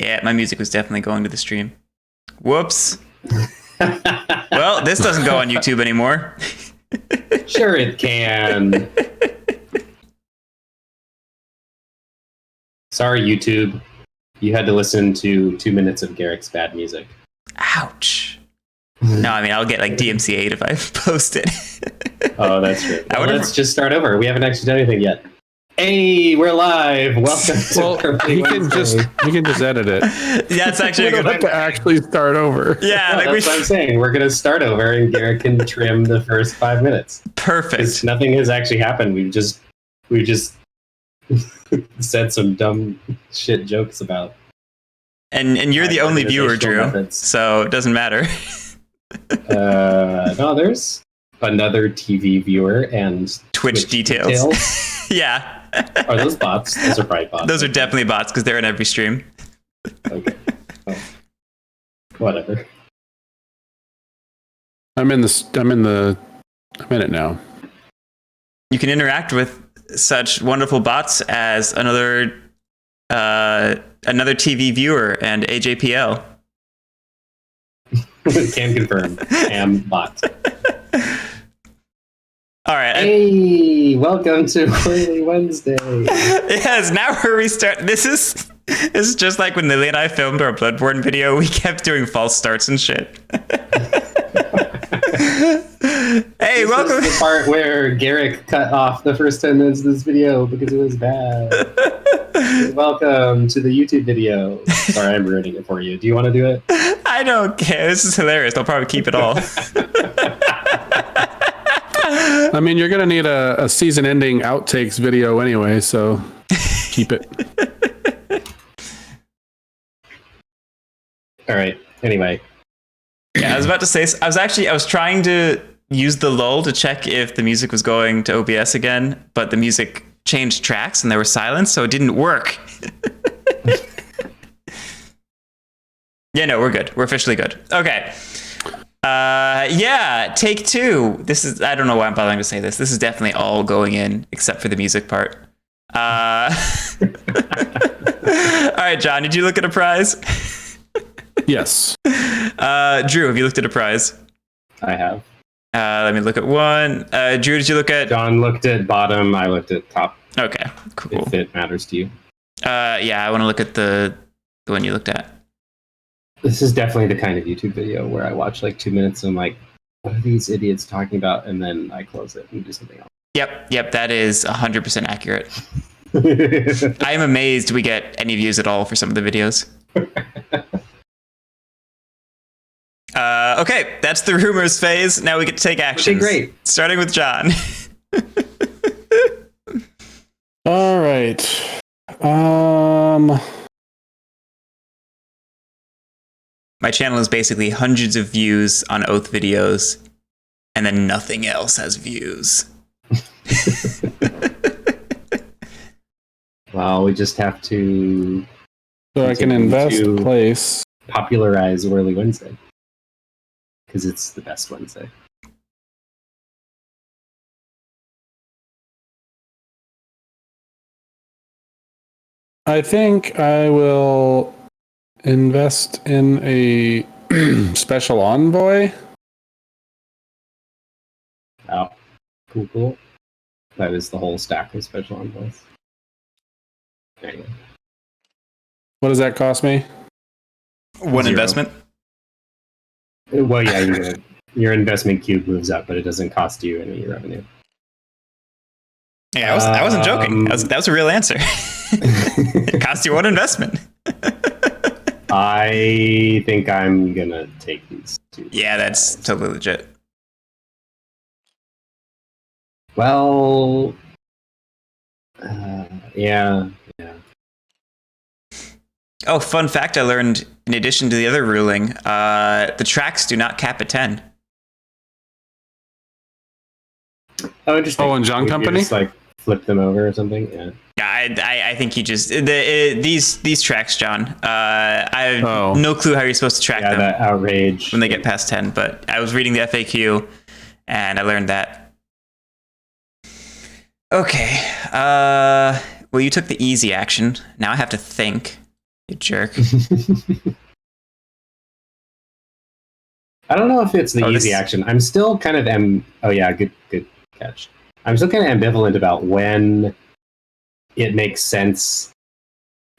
Yeah, my music was definitely going to the stream. Whoops. Well, this doesn't go on YouTube anymore. Sure it can. Sorry, YouTube. You had to listen to 2 minutes of Garrick's bad music. Ouch. No, I mean, I'll get like DMCA'd if I post it. Oh, that's true. Well, let's just start over. We haven't actually done anything yet. Hey, we're live. Welcome to you can just edit it. That's actually we don't have to actually start over. Yeah, like that's what I'm saying. We're gonna start over, and Garrick can trim the first 5 minutes. Perfect. Nothing has actually happened. We just said some dumb shit jokes about. And you're the only viewer, Drew. Methods. So it doesn't matter. No, there's another TV viewer and Twitch details. Yeah. Are those bots? Those are probably bots. Those are definitely bots because they're in every stream. Okay. Oh. Whatever. I'm in it now. You can interact with such wonderful bots as another TV viewer and AJPL. Can confirm. Am bot. All right. Hey, welcome to Whirly Wednesday. Yes, now we're restart. This is just like when Lily and I filmed our Bloodborne video. We kept doing false starts and shit. Hey, welcome. This is the part where Garrick cut off the first 10 minutes of this video because it was bad. Welcome to the YouTube video. Sorry, I'm ruining it for you. Do you want to do it? I don't care. This is hilarious. I'll probably keep it all. I mean, you're going to need a season-ending outtakes video anyway, so keep it. All right. Anyway. Yeah, I was about to say, I was trying to use the lull to check if the music was going to OBS again, but the music changed tracks and there was silence, so it didn't work. Yeah, no, we're good. We're officially good. Okay. Yeah, take two. This is, I don't know why I'm bothering to say this. This is definitely all going in except for the music part. All right, John, did you look at a prize? Yes. Drew, have you looked at a prize? I have. Let me look at one. Drew, did you look at? John looked at bottom. I looked at top. Okay, cool. If it matters to you. Yeah, I want to look at the one you looked at. This is definitely the kind of YouTube video where I watch like 2 minutes and I'm like, what are these idiots talking about? And then I close it and do something else. Yep, that is 100% accurate. I am amazed we get any views at all for some of the videos. Okay, that's the rumors phase. Now we get to take action. Okay, great. Starting with John. All right. My channel is basically hundreds of views on Oath videos, and then nothing else has views. Well, we just have to. So I can invest place. Popularize Whirly Wednesday. Because it's the best Wednesday. I think I will invest in a special envoy. Oh, cool. That is the whole stack of special envoys. There you go. What does that cost me? One 0. investment? Well, yeah, your investment cube moves up, but it doesn't cost you any revenue. Yeah, I wasn't joking. That was a real answer. It cost you one investment. I think I'm gonna take these two. Yeah, that's totally legit. Well, yeah. Oh, fun fact I learned in addition to the other ruling, the tracks do not cap at 10. Oh, interesting. Oh, and John Company? Just like flip them over or something? Yeah. Yeah, I think you just these tracks, John. I have no clue how you're supposed to track them. That outrage when they get past 10. But I was reading the FAQ, and I learned that. Okay. Well, you took the easy action. Now I have to think. You jerk. I don't know if it's the easy this- action. I'm still kind of oh yeah, good catch. I'm still kind of ambivalent about when it makes sense,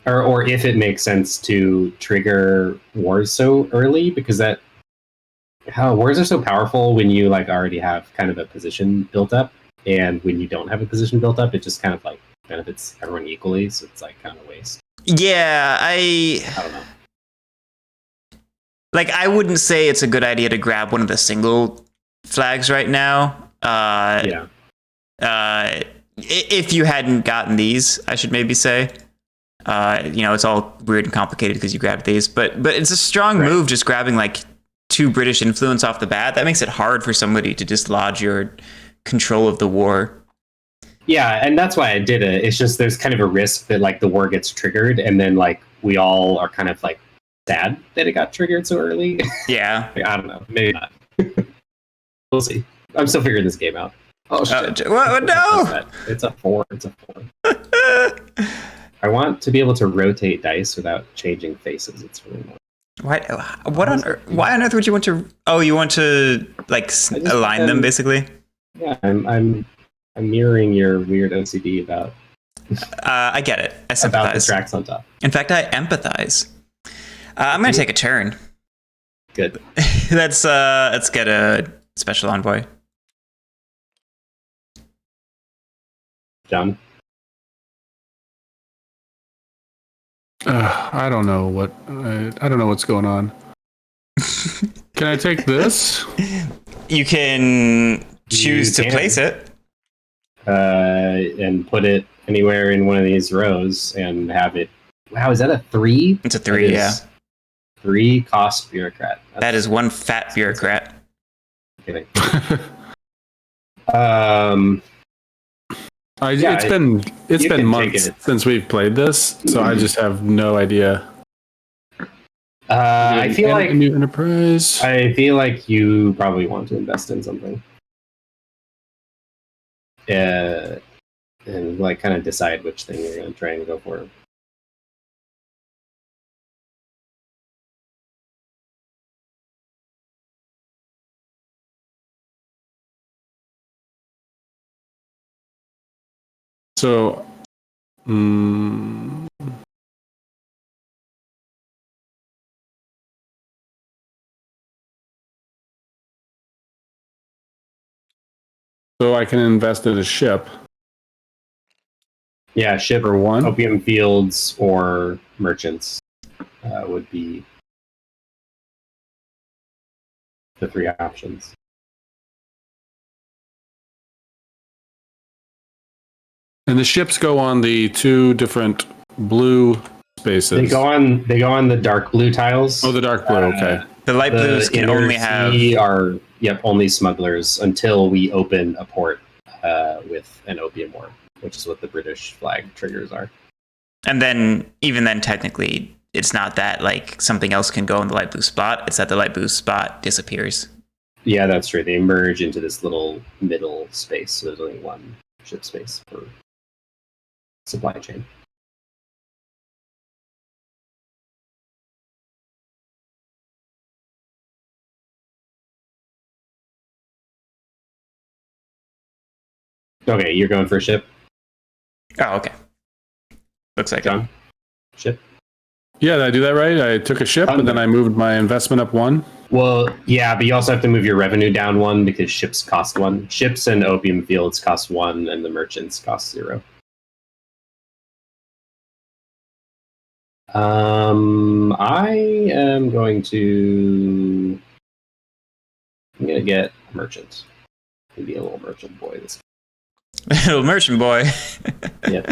or if it makes sense to trigger wars so early, because wars are so powerful when you like already have kind of a position built up, and when you don't have a position built up, it just kind of like benefits everyone equally. So it's like kind of a waste. Yeah, I don't know. like. I wouldn't say it's a good idea to grab one of the single flags right now. Yeah. If you hadn't gotten these, I should maybe say. It's all weird and complicated because you grabbed these, but it's a strong move just grabbing like 2 British influence off the bat. That makes it hard for somebody to dislodge your control of the war. Yeah, and that's why I did it. It's just there's kind of a risk that like the war gets triggered, and then like we all are kind of like sad that it got triggered so early. Yeah. I don't know, maybe not. We'll see. I'm still figuring this game out. Oh shit! No! It's a 4. It's a 4. I want to be able to rotate dice without changing faces. It's really annoying. Why on earth would you want to? Oh, you want to like align them basically? Yeah, I'm mirroring your weird OCD about. I get it. I sympathize. About the tracks on top. In fact, I empathize. I'm gonna take a turn. Good. Let's get a special envoy. John. I don't know I don't know what's going on. Can I take this? You can choose to place it. And put it anywhere in one of these rows and have it. Wow, is that a 3? It's a 3, yeah. 3 cost bureaucrat. That is one fat bureaucrat. Kidding. It's been months since we've played this, so I just have no idea. I feel like new enterprise. I feel like you probably want to invest in something, and like kind of decide which thing you're going to try and go for. So, so I can invest in a ship. Yeah, ship or one. Opium fields or merchants would be the 3 options. And the ships go on the 2 different blue spaces. They go on the dark blue tiles. Oh, the dark blue. Okay. The light blues can inner only have. sea are only smugglers until we open a port with an opium war, which is what the British flag triggers are. And then, even then, technically, it's not that like something else can go in the light blue spot. It's that the light blue spot disappears. Yeah, that's true. They merge into this little middle space. So there's only one ship space per supply chain. Okay, you're going for a ship, Oh, okay. Looks like it. John? Ship? Yeah, did I do that right? I took a ship and then I moved my investment up 1. Well, yeah, but you also have to move your revenue down 1 because ships cost 1. Ships and opium fields cost 1, and the merchants cost 0. I am going to. I'm gonna get a merchant. Maybe a little merchant boy. This. Little merchant boy. Yeah.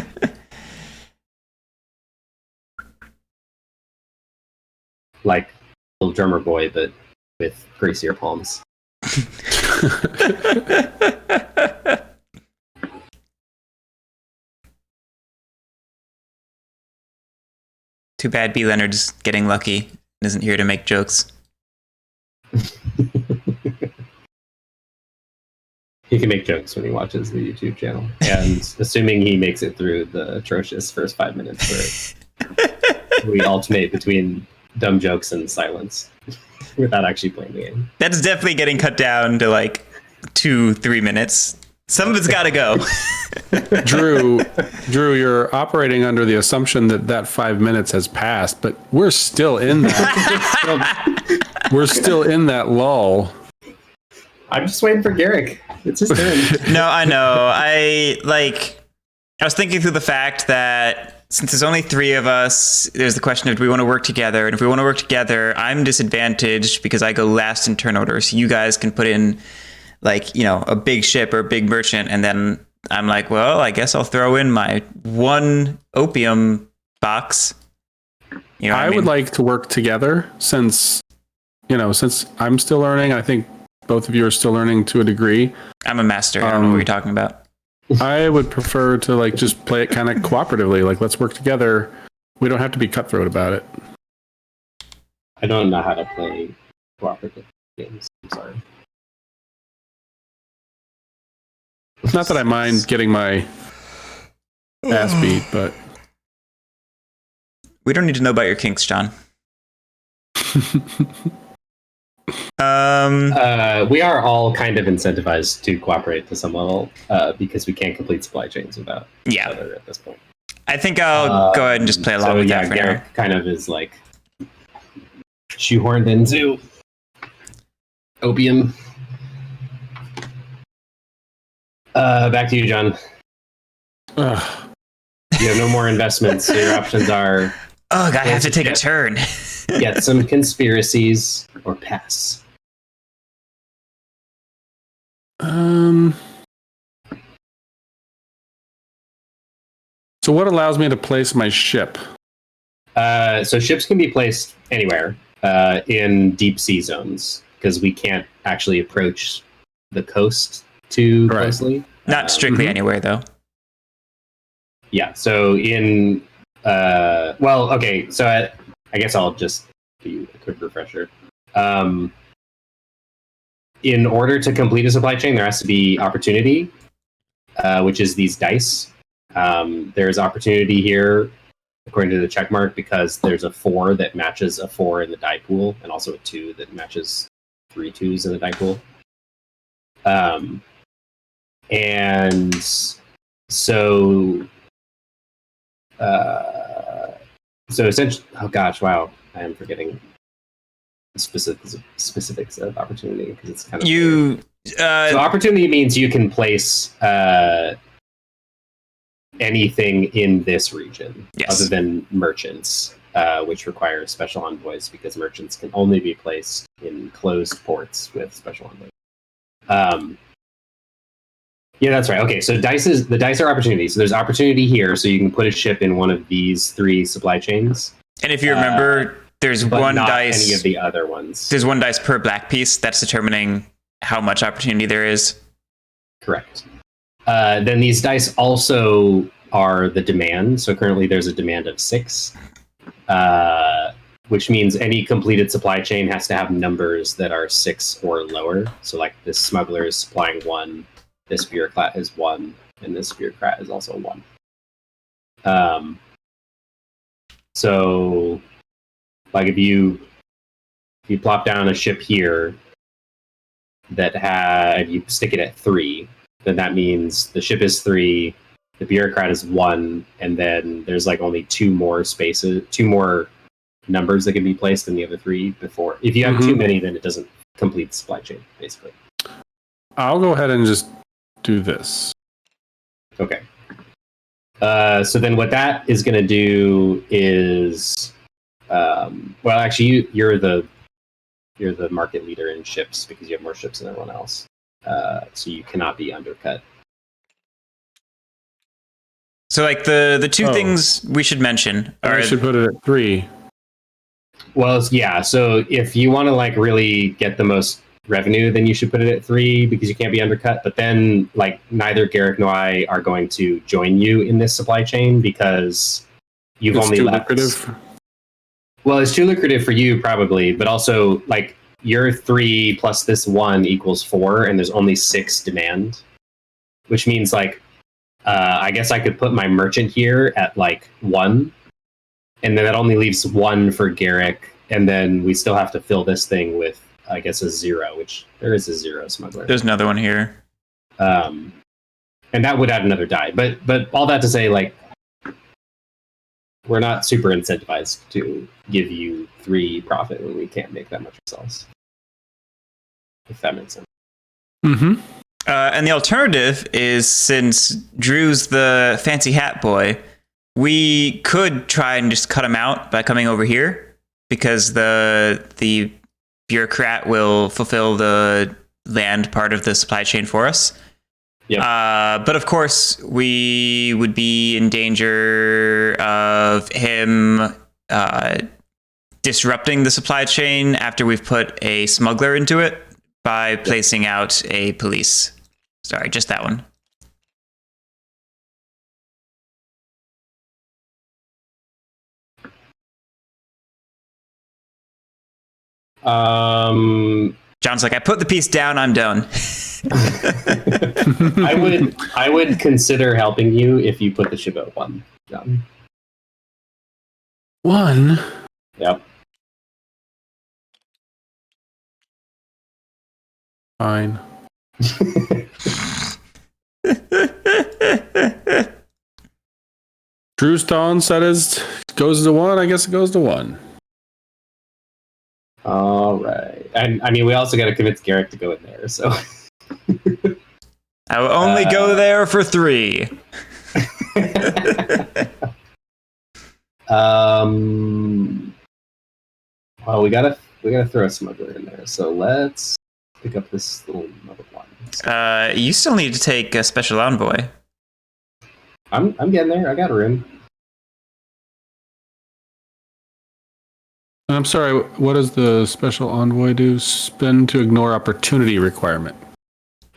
Like little drummer boy, but with greasier palms. Too bad B. Leonard's getting lucky and isn't here to make jokes. He can make jokes when he watches the YouTube channel, and assuming he makes it through the atrocious first 5 minutes where we alternate between dumb jokes and silence without actually playing the game. That's definitely getting cut down to like 2-3 minutes. Some of it's got to go. Drew, you're operating under the assumption that 5 minutes has passed, but we're still in that. We're still in that lull. I'm just waiting for Garrick. It's his turn. No, I know. I was thinking through the fact that since there's only 3 of us, there's the question of do we want to work together? And if we want to work together, I'm disadvantaged because I go last in turn order. So you guys can put in like, you know, a big ship or a big merchant. And then I'm like, well, I guess I'll throw in my 1 opium box. You know what I mean? would like to work together since I'm still learning. I think both of you are still learning to a degree. I'm a master. I don't know what you're talking about. I would prefer to like just play it kind of cooperatively. Like, let's work together. We don't have to be cutthroat about it. I don't know how to play cooperative games. I'm sorry. Not that I mind getting my ass beat, but We don't need to know about your kinks, John. We are all kind of incentivized to cooperate to some level because we can't complete supply chains without each Yeah. other at this point. I think I'll go ahead and just play along with that for Garrick now. kind of is like shoehorned into opium. Back to you, John. ugh, You have no more investments, so your options are Ugh, I have to take a turn. get some conspiracies or pass. So what allows me to place my ship? So ships can be placed anywhere in deep sea zones because we can't actually approach the coast too Right. closely. Not strictly Mhm. anywhere, though. Yeah. So in well, okay. So I guess I'll just do a quick refresher. In order to complete a supply chain, there has to be opportunity, which is these dice. There's opportunity here, according to the check mark, because there's a 4 that matches a 4 in the die pool, and also a 2 that matches 3 2s in the die pool. And so, essentially, oh gosh, wow, I am forgetting the specifics of opportunity because it's kind of weird. So opportunity means you can place anything in this region Yes. other than merchants, which require special envoys because merchants can only be placed in closed ports with special envoys. Yeah, that's right. Okay, so the dice are opportunities. So there's opportunity here, so you can put a ship in one of these 3 supply chains, And if you remember, there's but one not dice. any of the other ones. There's one dice per black piece. That's determining how much opportunity there is. Correct. Then these dice also are the demand. So currently there's a demand of 6, which means any completed supply chain has to have numbers that are 6 or lower. So like this smuggler is supplying 1, this bureaucrat is 1, and this bureaucrat is also 1. So like if you plop down a ship here if you stick it at 3, then that means the ship is 3, the bureaucrat is 1, and then there's like only 2 more numbers that can be placed in the other 3 before. If you have too many, then it doesn't complete the supply chain, basically. I'll go ahead and just do this. Okay. So then what that is going to do is, well, actually, you're the market leader in ships because you have more ships than everyone else. So you cannot be undercut. So, like the 2 things we should mention are I should put it at 3. Well, yeah. So if you want to like really get the most revenue, then you should put it at 3 because you can't be undercut. But then, like, neither Garrick nor I are going to join you in this supply chain because you've It's only too left. lucrative. Well, it's too lucrative for you probably, but also like your 3 plus this 1 equals 4, and there's only 6 demand, which means like I guess I could put my merchant here at like 1, and then that only leaves one for Garrick, and then we still have to fill this thing with, I guess, a 0, which there is a 0 smuggler. There's another one here. And that would add another die. But all that to say, like, we're not super incentivized to give you 3 profit when we can't make that much ourselves. If that makes sense. Mm-hmm. And the alternative is, since Drew's the fancy hat boy, we could try and just cut him out by coming over here, because the bureaucrat will fulfill the land part of the supply chain for us. Yep. But of course, we would be in danger of him disrupting the supply chain after we've put a smuggler into it by placing out a police. Sorry, just that one. John's like, I put the piece down, I'm done. I would consider helping you if you put the ship at 1 down. 1. Yep. Fine. Drew's Dawn said it goes to 1. I guess it goes to 1. All right. And I mean, we also got to convince Garrick to go in there. So I will only go there for 3. Well, we gotta throw a smuggler in there. So let's pick up this little another one. So You still need to take a special envoy. I'm getting there. I got room. I'm sorry, what does the special envoy do? Spend to ignore opportunity requirement.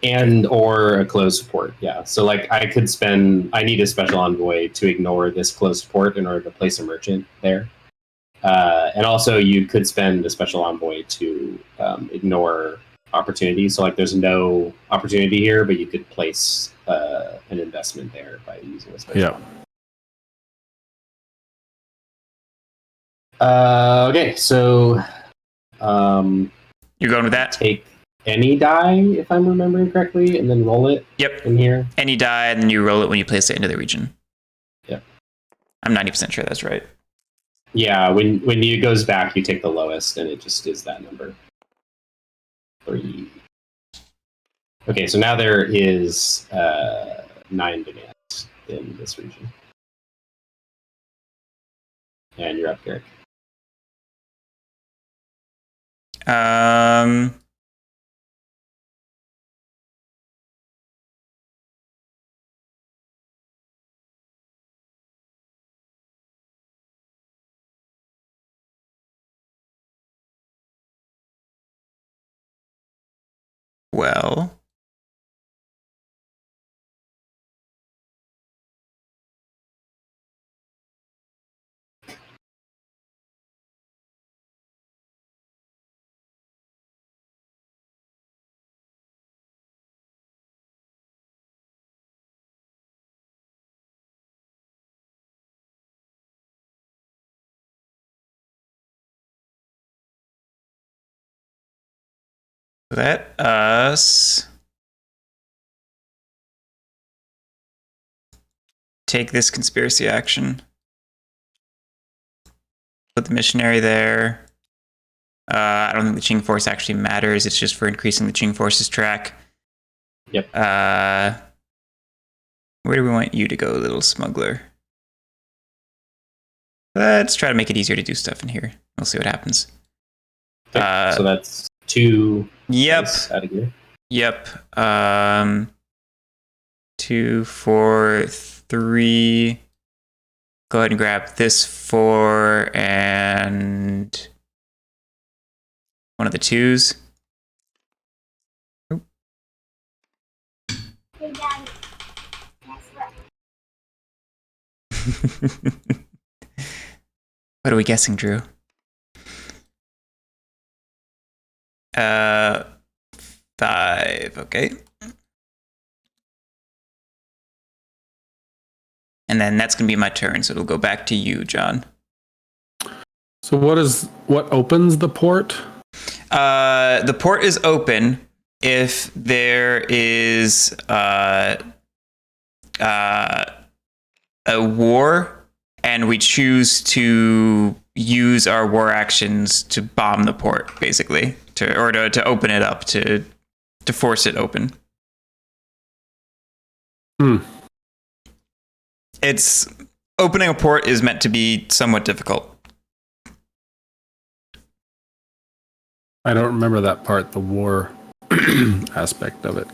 And or a closed port, yeah. So like I need a special envoy to ignore this closed port in order to place a merchant there. And also you could spend a special envoy to ignore opportunity. So like there's no opportunity here, but you could place an investment there by using a special envoy. Okay, so You're going with that? take any die, if I'm remembering correctly, and then roll it Yep. in here. Any die, and then you roll it when you place it into the region. Yep. I'm 90% sure that's right. Yeah, when it goes back, you take the lowest, and it just is that number. 3. Okay, so now there is 9 demands in this region. And you're up, Garrick. Well, let us take this conspiracy action. Put the missionary there. I don't think the Qing force actually matters. It's just for increasing the Qing force's track. Yep. Where do we want you to go, little smuggler? Let's try to make it easier to do stuff in here. We'll see what happens. Okay, so that's 2. Yep. Out of here. Yep. 2, 4, 3. Go ahead and grab this 4 and one of the 2s. Oop. Hey, Daddy. Guess what? What are we guessing, Drew? 5. Okay. And then that's going to be my turn, so it'll go back to you, John. So what opens the port? The port is open if there is a war, and we choose to use our war actions to bomb the port, basically, to open it up, to force it open. It's opening a port is meant to be somewhat difficult. I don't remember that part, the war aspect of it.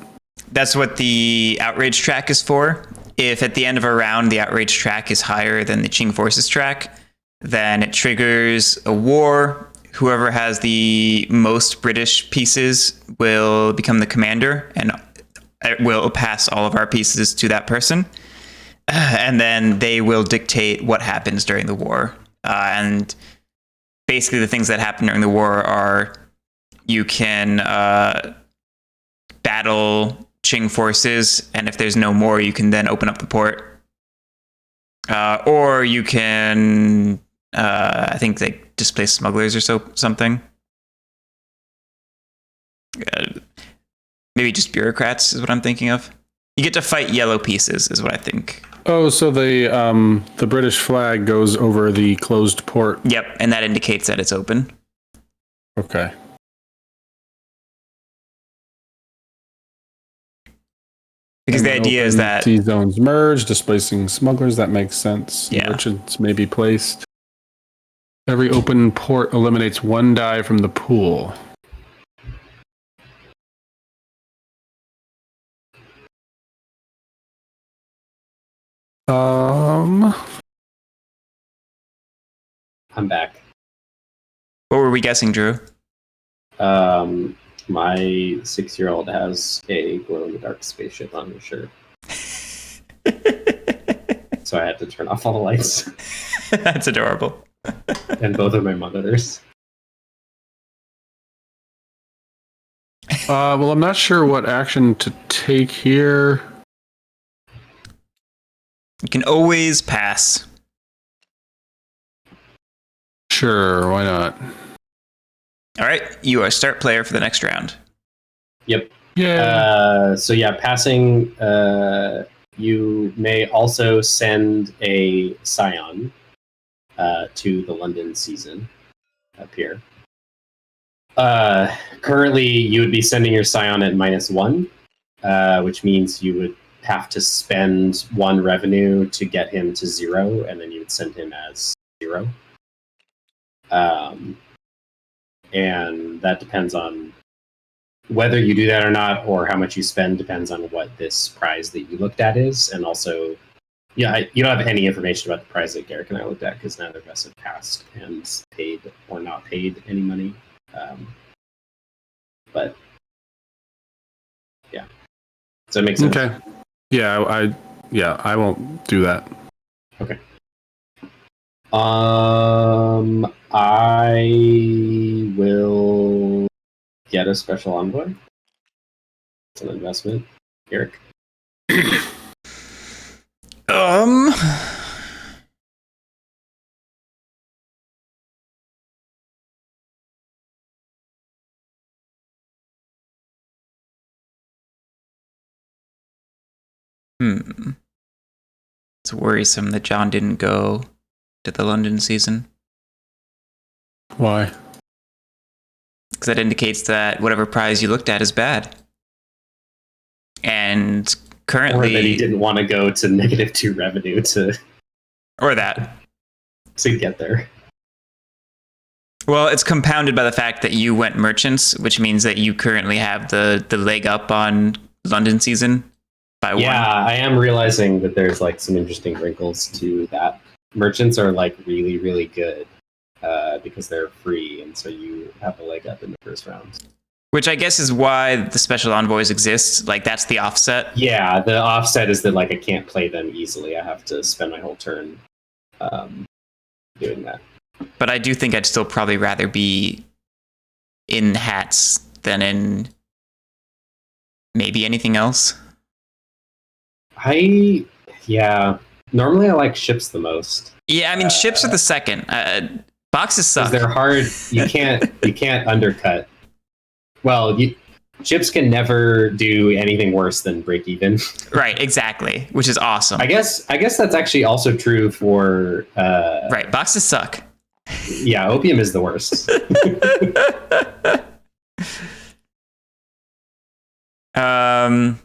That's what the outrage track is for. If at the end of a round the outrage track is higher than the Qing forces track, then it triggers a war. Whoever has the most British pieces will become the commander, and it will pass all of our pieces to that person. And then they will dictate what happens during the war. And basically the things that happen during the war are you can battle Qing forces, and if there's no more, you can then open up the port. Or you can, I think, they displace smugglers or something. Maybe just bureaucrats is what I'm thinking of. You get to fight yellow pieces, is what I think. Oh, so the British flag goes over the closed port. Yep, and that indicates that it's open. Okay. Because the idea is that sea zones merge, displacing smugglers. That makes sense. Yeah. Merchants may be placed. Every open port eliminates one die from the pool. I'm back. what were we guessing, Drew? My 6-year-old has a glow-in-the-dark spaceship on his shirt, so I had to turn off all the lights That's adorable. and both of my monitors. Well, I'm not sure what action to take here. You can always pass. Sure, why not? All right, you are start player for the next round. Yep. Yeah. So yeah, passing. You may also send a scion to the London season up here. Currently, you would be sending your scion at -1, which means you would have to spend 1 revenue to get him to 0, and then you would send him as 0. And that depends on whether you do that or not, or how much you spend depends on what this prize that you looked at is. And also, yeah, you don't have any information about the prize that Garrick and I looked at because neither of us have passed and paid or not paid any money. But yeah, does that make sense? Okay. Yeah, I won't do that. Okay. I will get a special envoy. It's an investment, Eric. It's worrisome that John didn't go to the London season. Why? Because that indicates that whatever prize you looked at is bad. And currently... Or that he didn't want to go to -2 revenue to get there. Well, it's compounded by the fact that you went merchants, which means that you currently have the leg up on London season by 1. Yeah, I am realizing that there's like some interesting wrinkles to that. Merchants are like really, really good because they're free, and so you have a leg up in the first round. Which I guess is why the special envoys exist. Like, that's the offset. Yeah, the offset is that like I can't play them easily. I have to spend my whole turn doing that. But I do think I'd still probably rather be in hats than in maybe anything else. Normally I like ships the most. Yeah, I mean, ships are the second. Boxes suck. They're hard. You can't undercut. Well, chips can never do anything worse than break even. Right, exactly, which is awesome. I guess that's actually also true for Right, boxes suck. yeah, opium is the worst. And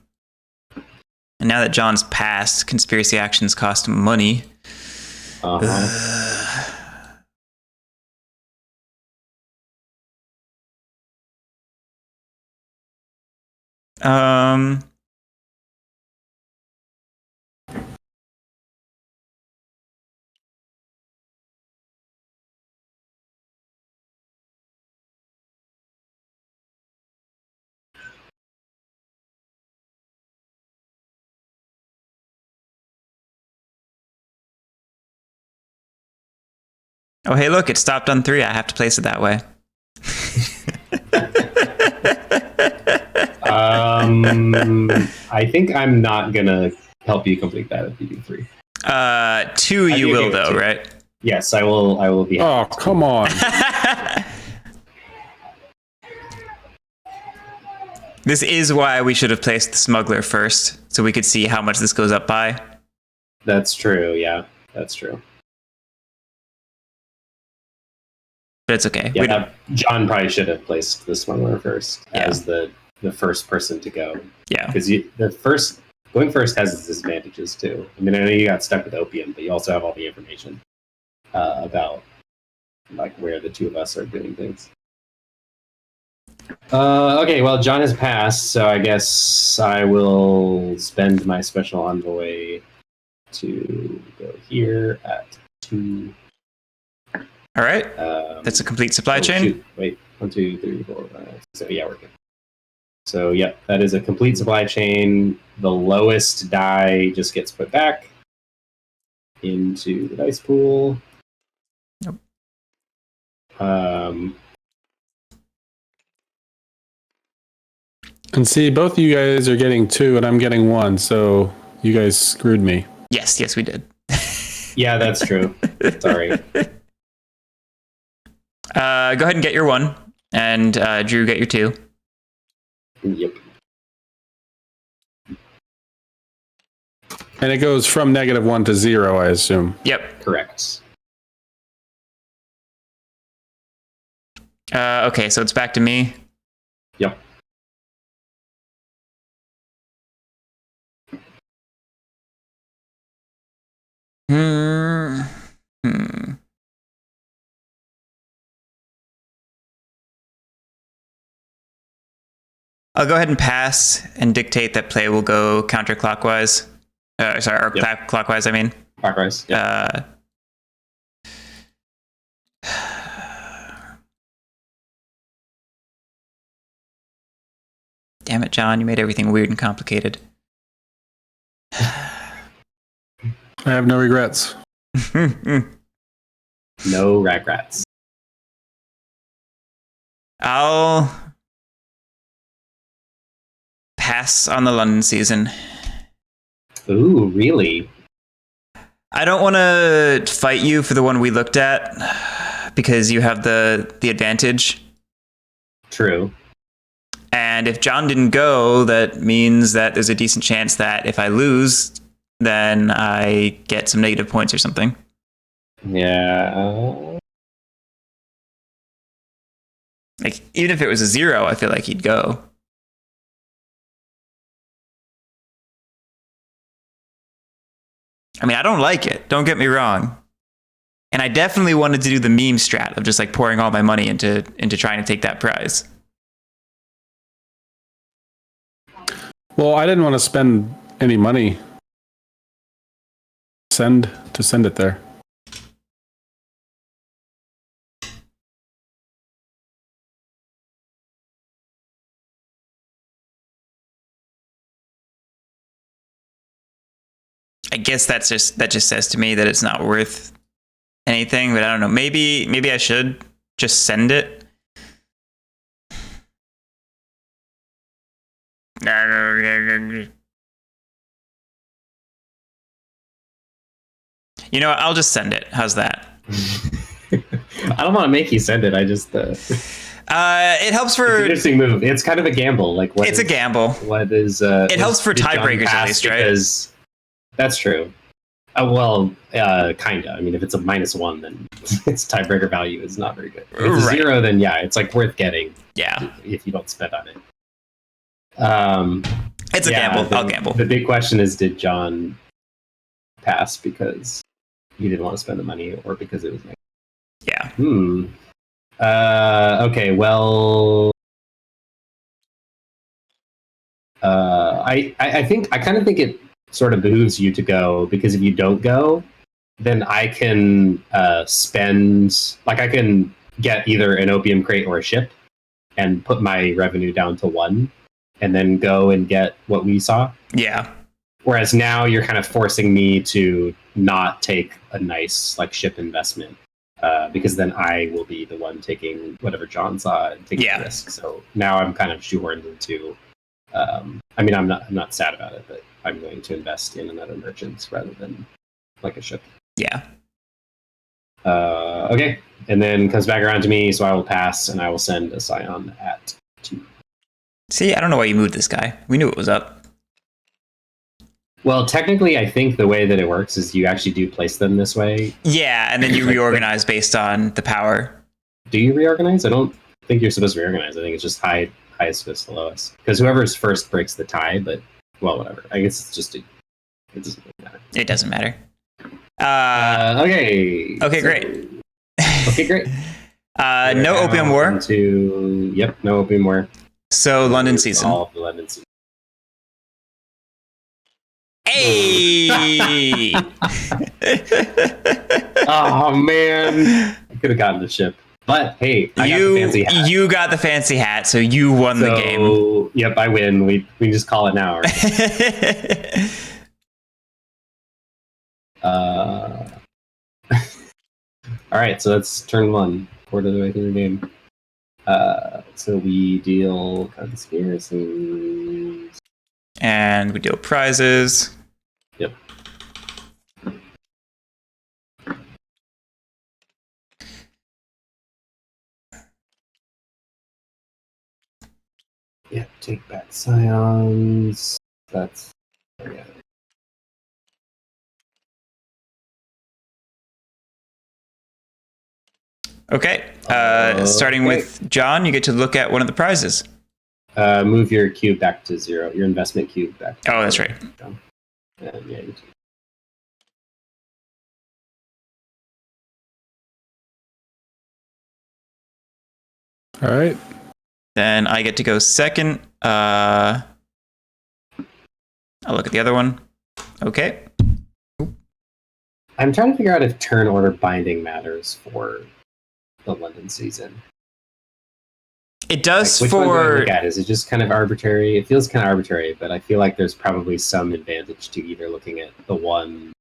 now that John's passed, conspiracy actions cost money. Uh-huh. Um. Oh, hey, look, it stopped on 3. I have to place it that way. I think I'm not gonna help you complete that if you do 3. 2 you will, though, two. right? Yes, I will. I will be. Oh, come on. This is why we should have placed the smuggler first, so we could see how much this goes up by. That's true. Yeah, that's true. But it's okay. Yeah, We don't- John probably should have placed the smuggler first Yeah. as the first person to go, yeah. because going first has its disadvantages too. I mean, I know you got stuck with opium, but you also have all the information about like where the two of us are doing things. Okay, well, John has passed, so I guess I will spend my special envoy to go here at 2. All right. That's a complete supply chain. Shoot. Wait, 1, 2, 3, 4, 5. So yeah, we're good. So yep, that is a complete supply chain. The lowest die just gets put back into the dice pool. Yep. And see, both of you guys are getting 2 and I'm getting 1, so you guys screwed me. Yes, we did. Yeah, that's true. Sorry. Go ahead and get your 1, and Drew, get your 2. Yep. And it goes from -1 to 0, I assume. Yep. Correct. Okay, so it's back to me. Yep. Hmm. I'll go ahead and pass and dictate that play will go counterclockwise. Or clockwise, I mean. Clockwise. Yep. Damn it, John, you made everything weird and complicated. I have no regrets. No regrets. I'll pass on the London season. Ooh, really? I don't want to fight you for the one we looked at because you have the advantage. True. And if John didn't go, that means that there's a decent chance that if I lose, then I get some negative points or something. Yeah. Like, even if it was a 0, I feel like he'd go. I mean, I don't like it. Don't get me wrong. And I definitely wanted to do the meme strat of just like pouring all my money into trying to take that prize. Well, I didn't want to spend any money. Send it there. I guess that just says to me that it's not worth anything, but I don't know. Maybe I should just send it. You know what? I'll just send it. How's that? I don't want to make you send it. I just It helps it's an for interesting move. It's kind of a gamble. Like it's a gamble. What is? It helps for did John tiebreakers at pass least, right? Because that's true. Kinda. I mean, if it's a -1, then its tiebreaker value is not very good. If it's a Right. 0, then yeah, it's like worth getting Yeah, if you don't spend on it. it's a Yeah, gamble. I'll gamble. The big question is, did John pass because he didn't want to spend the money, or because it was negative? Yeah. Okay. Well, I think I kind of think it sort of behooves you to go, because if you don't go, then I can spend, like, I can get either an opium crate or a ship and put my revenue down to 1, and then go and get what we saw. Yeah. Whereas now you're kind of forcing me to not take a nice like ship investment, because then I will be the one taking whatever John saw and taking Yeah. the risk. So now I'm kind of shoehorned into. I mean, I'm not sad about it, but I'm going to invest in another merchant rather than like a ship. Yeah. Okay, and then comes back around to me, so I will pass, and I will send a Scion at 2. See, I don't know why you moved this guy. We knew it was up. Well, technically, I think the way that it works is you actually do place them this way. Yeah, and then you reorganize based on the power. Do you reorganize? I don't think you're supposed to reorganize. I think it's just highest goes to lowest. Because whoever's first breaks the tie, but, well, whatever. I guess it's just, it doesn't really matter. It doesn't matter. Okay. Okay, great. Okay, great. No opium war. Yep, no opium war. So London season. All of the London season. Hey! Oh, man. I could have gotten the ship. But, hey, I got the fancy hat. You got the fancy hat, so you won the game. Yep, I win. We can just call it now. Right? All right, so that's turn 1, quarter of the way through the game. So we deal conspiracies. And we deal prizes. Yep. Yeah, take back scions. That's yeah. Okay. Starting Okay. with John, you get to look at one of the prizes. Move your cube back to 0. Your investment cube back. To Oh, that's 0. right. And yeah, you too. All right. Then I get to go second. I'll look at the other one. Okay. I'm trying to figure out if turn order binding matters for the London season. It does Like, which one do I for. look at? Is it just kind of arbitrary? It feels kind of arbitrary, but I feel like there's probably some advantage to either looking at the one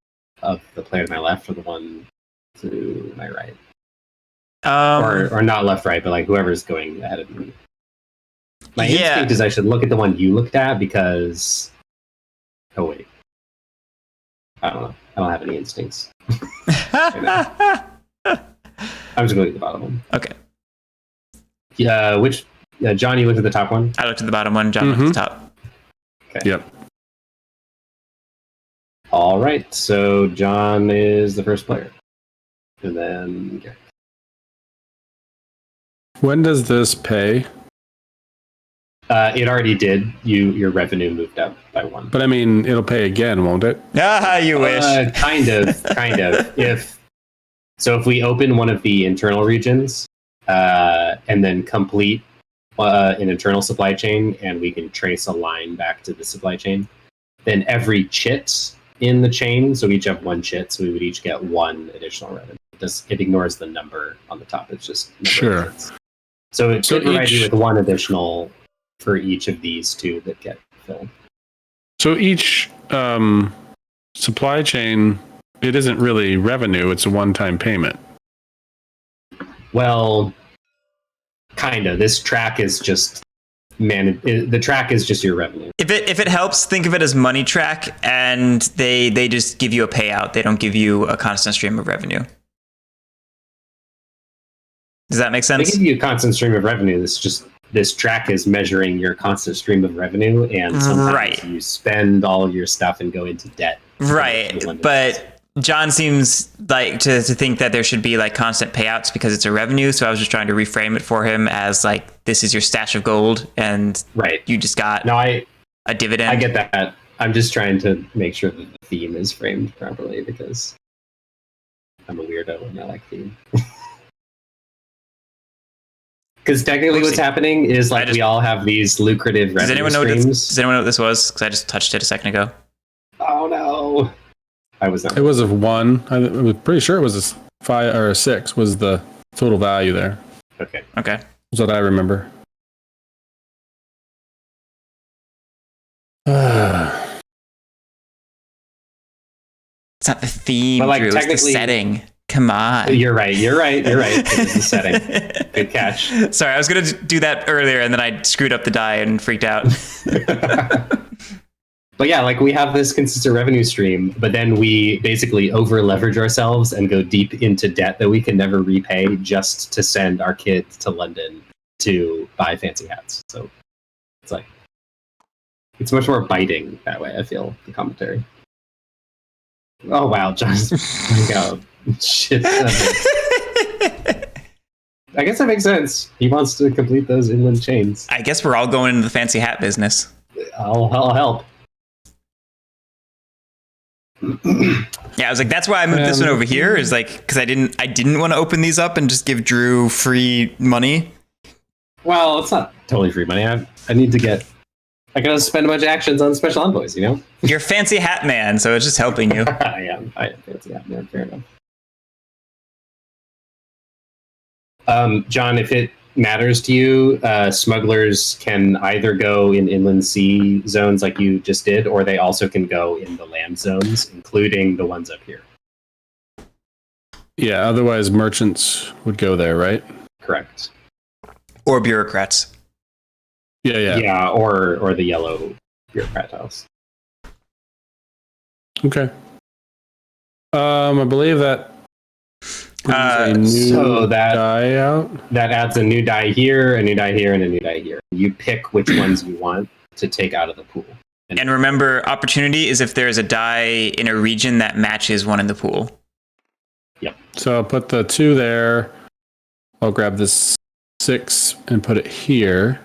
of the player to my left or the one to my right, or not left, right, but like whoever's going ahead of me. My Yeah. instinct is I should look at the one you looked at because. Oh wait, I don't know. I don't have any instincts. I'm just going to the bottom one. Okay. Yeah, John, you looked at the top one? I looked at the bottom one. John looked at the top. Okay. Yep. All right, so John is the first player. And then Garrett. When does this pay? It already did. Your revenue moved up by 1. But I mean, it'll pay again, won't it? Ah, you wish. Kind of. If we open one of the internal regions, and then complete an internal supply chain, and we can trace a line back to the supply chain, then every chit in the chain, so we each have 1 chit, so we would each get 1 additional revenue. It ignores the number on the top. It's just number of Sure. chits. So it So could provide you each- with 1 additional for each of these 2 that get filled. So each supply chain, it isn't really revenue; it's a one-time payment. Well, kind of. This track is just the track is just your revenue. If it helps, think of it as money track, and they just give you a payout. They don't give you a constant stream of revenue. Does that make They sense? give you a constant stream of revenue. This track is measuring your constant stream of revenue, and sometimes Right. you spend all of your stuff and go into debt. Right. But John seems like to think that there should be like constant payouts because it's a revenue. So I was just trying to reframe it for him as like, this is your stash of gold and right. you just got No, I dividend. I get that. I'm just trying to make sure that the theme is framed properly because I'm a weirdo and I like theme. Because technically, what's happening is like we all have these lucrative Does revenue anyone know streams. does anyone know what this was? Because I just touched it a second ago. Oh no! I was not. It was a 1. I was pretty sure it was a 5 or a 6 was the total value there. Okay. Okay. That's what I remember. It's not the theme, But, like, Drew. It's the technically- setting. Come on. You're right. It's the setting. Good catch. Sorry, I was going to do that earlier and then I screwed up the die and freaked out. But yeah, like we have this consistent revenue stream, but then we basically over leverage ourselves and go deep into debt that we can never repay just to send our kids to London to buy fancy hats. So it's like, it's much more biting that way, I feel, the commentary. Oh wow, just go. Shit. I guess that makes sense. He wants to complete those inland chains. I guess we're all going into the fancy hat business. I'll help. Yeah, I was like, that's why I moved this one over here. Is like because I didn't want to open these up and just give Drew free money. Well, it's not totally free money. I need to get. I gotta spend a bunch of actions on special envoys. You know. You're fancy hat man, so it's just helping you. I am fancy hat man. Fair enough. John, if it matters to you, smugglers can either go in inland sea zones like you just did, or they also can go in the land zones, including the ones up here. Yeah, otherwise merchants would go there, right? Correct. Or bureaucrats. Yeah. Yeah, or the yellow bureaucrat house. Okay. I believe that brings a new so that- die out. That adds a new die here, a new die here, and a new die here. You pick which ones you want to take out of the pool. And remember, opportunity is if there's a die in a region that matches one in the pool. So I'll put the 2 there. I'll grab this 6 and put it here.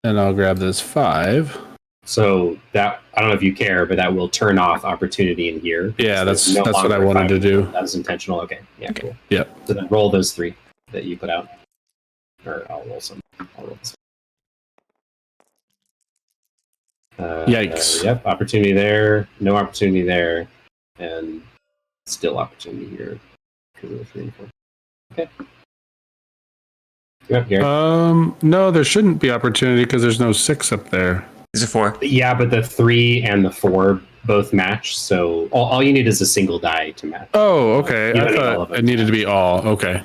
And I'll grab this 5. So that, I don't know if you care, but that will turn off opportunity in here. Yeah, So that's there's no what I longer wanted to 5. do. That was intentional. Okay. Yeah, cool. Yep. So then roll those 3 that you put out. Or I'll roll some. I'll roll this. Yikes. Yep, opportunity there, no opportunity there, and still opportunity here. Because of the 3 and 4. Okay. Yep, Garrett. No, there shouldn't be opportunity because there's no 6 up there. These are 4. Yeah, but the 3 and the 4 both match, so all you need is a single die to match. Oh, okay. You I don't need all of thought it. it needed to be all. Okay.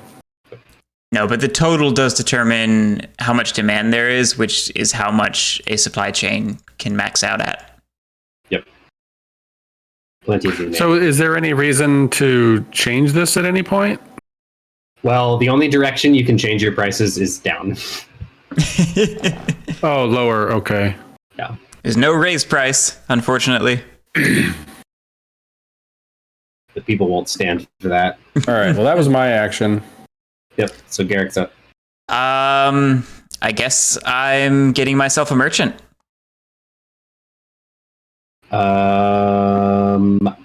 No, but the total does determine how much demand there is, which is how much a supply chain can max out at. Plenty of demand. So is there any reason to change this at any point? Well, the only direction you can change your prices is down. Oh, lower. Okay. There's no raise price, unfortunately. The people won't stand for that. All right. Well, that was my action. Yep. So Garrick's up. I guess I'm getting myself a merchant.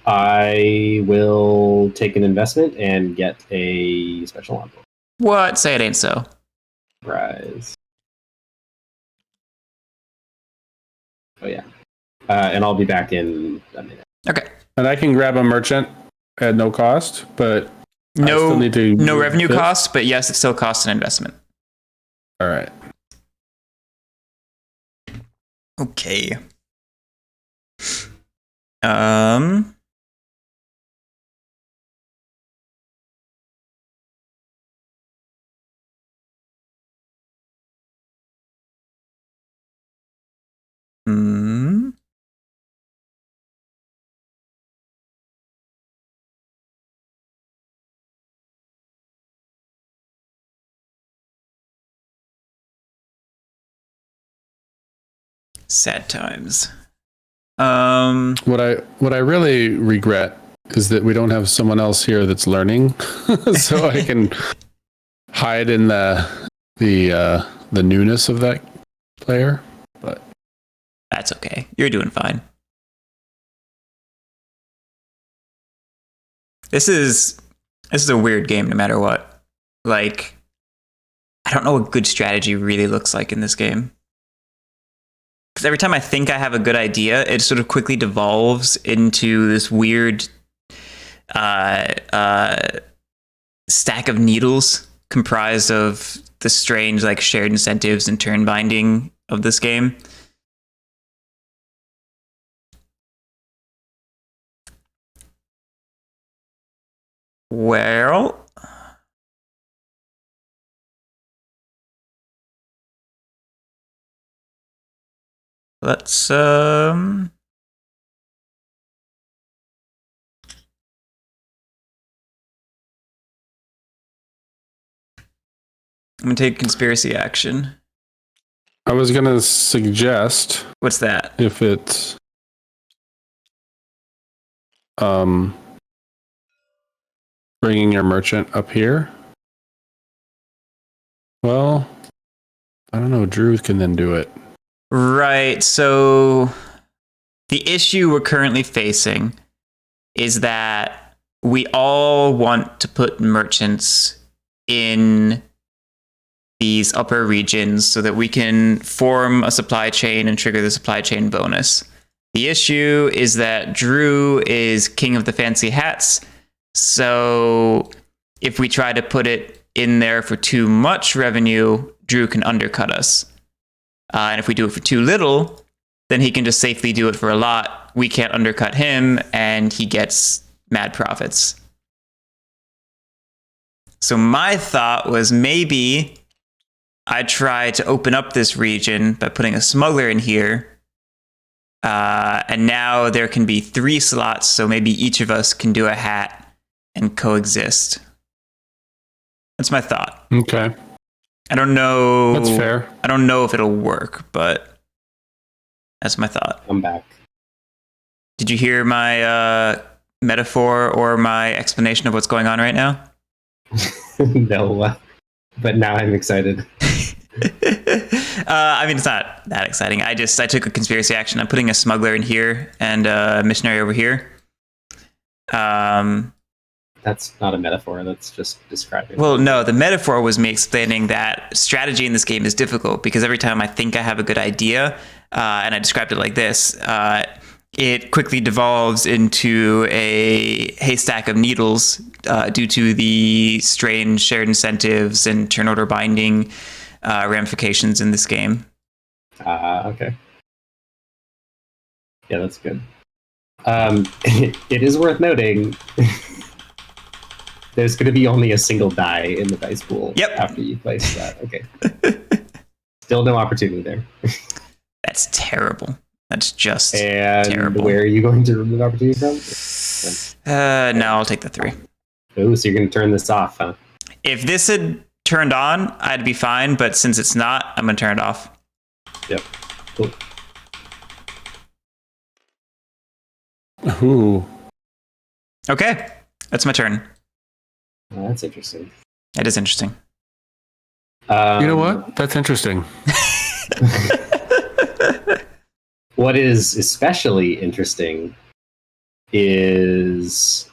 I will take an investment and get a special envoy What? Say it ain't so. prize. Oh yeah. And I'll be back in a minute. Okay. And I can grab a merchant at no cost, but I still No, need to no use revenue this? costs, but yes, it still costs an investment. All right. Okay. Um. Hmm. Sad times. What I really regret is that we don't have someone else here that's learning, so I can hide in the newness of that player. But That's okay. You're doing fine. This is a weird game no matter what. Like, I don't know what good strategy really looks like in this game. Because every time I think I have a good idea, it sort of quickly devolves into this weird stack of needles comprised of the strange like shared incentives and turn binding of this game. Well, let's I'm gonna take conspiracy action. I was gonna suggest, What's that? if it's bringing your merchant up here. Well, I don't know. Drew can then do it. Right. So the issue we're currently facing is that we all want to put merchants in these upper regions so that we can form a supply chain and trigger the supply chain bonus. The issue is that Drew is king of the fancy hats. So if we try to put it in there for too much revenue, Drew can undercut us. And if we do it for too little, then he can just safely do it for a lot. We can't undercut him, and he gets mad profits. So my thought was maybe I try to open up this region by putting a smuggler in here. And now there can be 3 slots, so maybe each of us can do a hat and coexist. That's my thought. Okay, I don't know. that's fair. I don't know if it'll work, but that's my thought. I'm back. Did you hear my metaphor or my explanation of what's going on right now? No, but now I'm excited. I mean, it's not that exciting. I took a conspiracy action. I'm putting a smuggler in here and a missionary over here. That's not a metaphor. That's just describing. Well, no, the metaphor was me explaining that strategy in this game is difficult because every time I think I have a good idea, and I described it like this, it quickly devolves into a haystack of needles due to the strange shared incentives and turn order binding ramifications in this game. Okay. Yeah, that's good. It is worth noting there's going to be only a single die in the dice pool after you place that. Okay. Still no opportunity there. That's terrible. That's just and terrible. Where are you going to remove opportunity from? No, I'll take the 3. Oh, so you're going to turn this off, huh? If this had turned on, I'd be fine, but since it's not, I'm going to turn it off. Yep. Cool. Ooh, Okay, that's my turn. Oh, that's interesting. It is interesting. you know what? That's interesting. What is especially interesting is,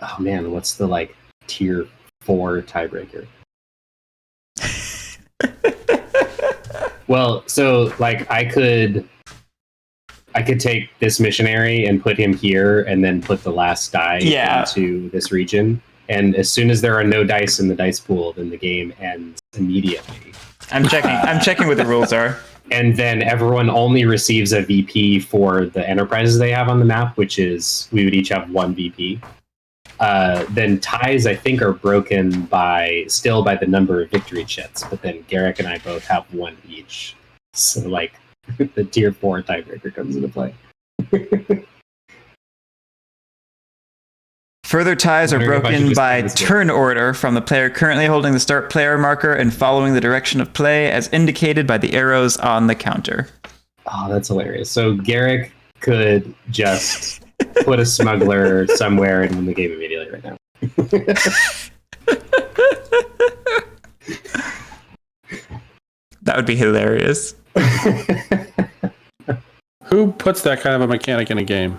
oh man, what's the like tier 4 tiebreaker? Well, so like I could take this missionary and put him here and then put the last die into this region. And as soon as there are no dice in the dice pool, then the game ends immediately. I'm checking what the rules are. And then everyone only receives a VP for the enterprises they have on the map, which is we would each have 1 VP. Then ties, I think, are broken by the number of victory chits, but then Garrick and I both have 1 each. So like the tier 4 tiebreaker comes into play. Further ties are Wondering if I should broken just by end this turn order from the player currently holding the start player marker and following the direction of play as indicated by the arrows on the counter. Oh, that's hilarious. So Garrick could just put a smuggler somewhere and win the game immediately right now. That would be hilarious. Who puts that kind of a mechanic in a game?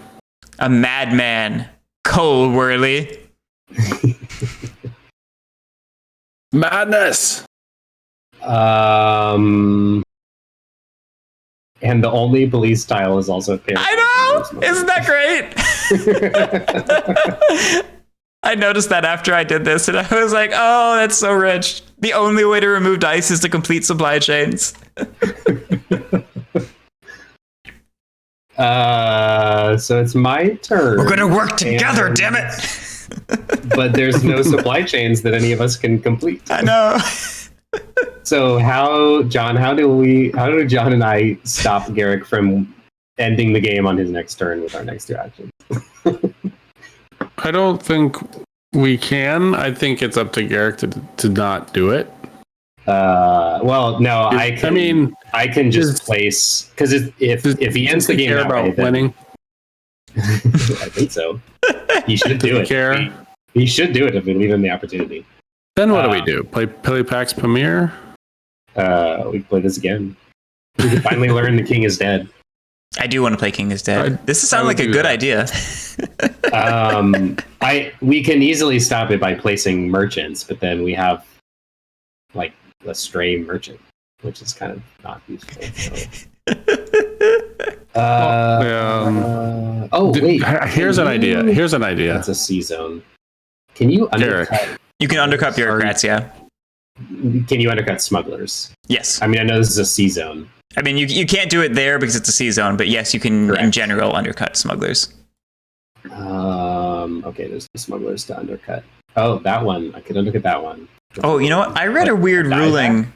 A madman, Cole Worley. Madness. And the only police style is also fair. I know! Isn't that great? I noticed that after I did this, and I was like, oh, that's so rich. The only way to remove dice is to complete supply chains. So it's my turn. We're gonna work together, and- damn it! But there's no supply chains that any of us can complete. I know. So how do John and I stop Garrick from ending the game on his next turn with our next two actions? I don't think we can. I think it's up to Garrick to not do it. Well, no, I can just does- place because if he ends the game care that way, about then- winning. I think so. He should do it. Care. He should do it if we leave him the opportunity. Then what do we do? Play Pax Pamir? We can play this again. We can finally learn the king is dead. I do want to play King is Dead. This I sounds would like a do good that. idea. We can easily stop it by placing merchants, but then we have like a stray merchant, which is kind of not useful. So. Wait. Here's an idea. Here's an idea. That's a C zone. Can you Garrick. undercut? You can undercut bureaucrats, yeah. Can you undercut smugglers? Yes. I mean, I know this is a C zone. I mean, you can't do it there because it's a C zone, but yes, you can, Correct. in general, undercut smugglers. Okay, there's the smugglers to undercut. Oh, that one. I could undercut that one. Oh, you know what? I read a weird Die ruling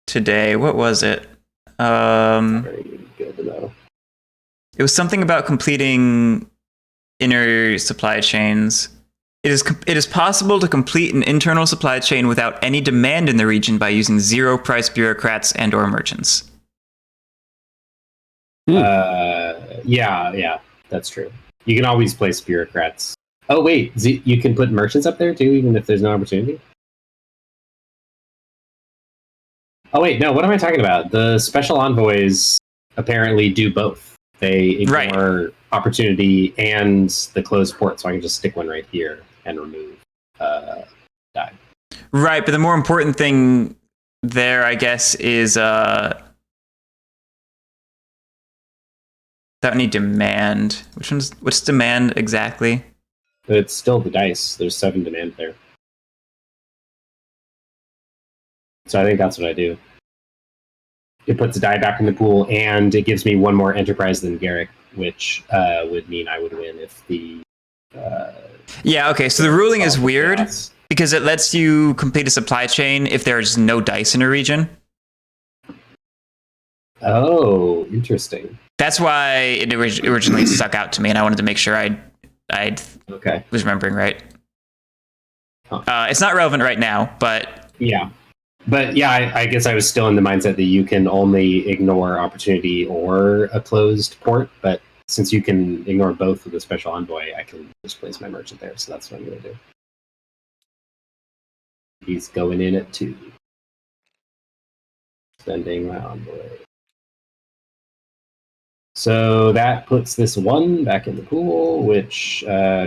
today. What was it? Very good to know. It was something about completing inner supply chains. It is possible to complete an internal supply chain without any demand in the region by using zero price bureaucrats and or merchants. Yeah, that's true. You can always place bureaucrats. Oh wait, you can put merchants up there too, even if there's no opportunity. Oh wait, no. What am I talking about? The special envoys apparently do both. They ignore opportunity and the closed port, so I can just stick one right here and remove die. Right, but the more important thing there, I guess, is that would need demand. What's demand exactly? But it's still the dice. There's 7 demand there. So I think that's what I do. It puts a die back in the pool, and it gives me one more enterprise than Garrick, which would mean I would win if the... Yeah, okay, so the ruling is weird chaos. because it lets you complete a supply chain if there's no dice in a region. Oh, interesting. That's why it originally stuck out to me, and I wanted to make sure I Okay. was remembering right. Huh. It's not relevant right now, but Yeah. But yeah, I guess I was still in the mindset that you can only ignore opportunity or a closed port, but since you can ignore both with a special envoy, I can just place my merchant there, so that's what I'm going to do. He's going in at 2. Sending my envoy. So that puts this 1 back in the pool, which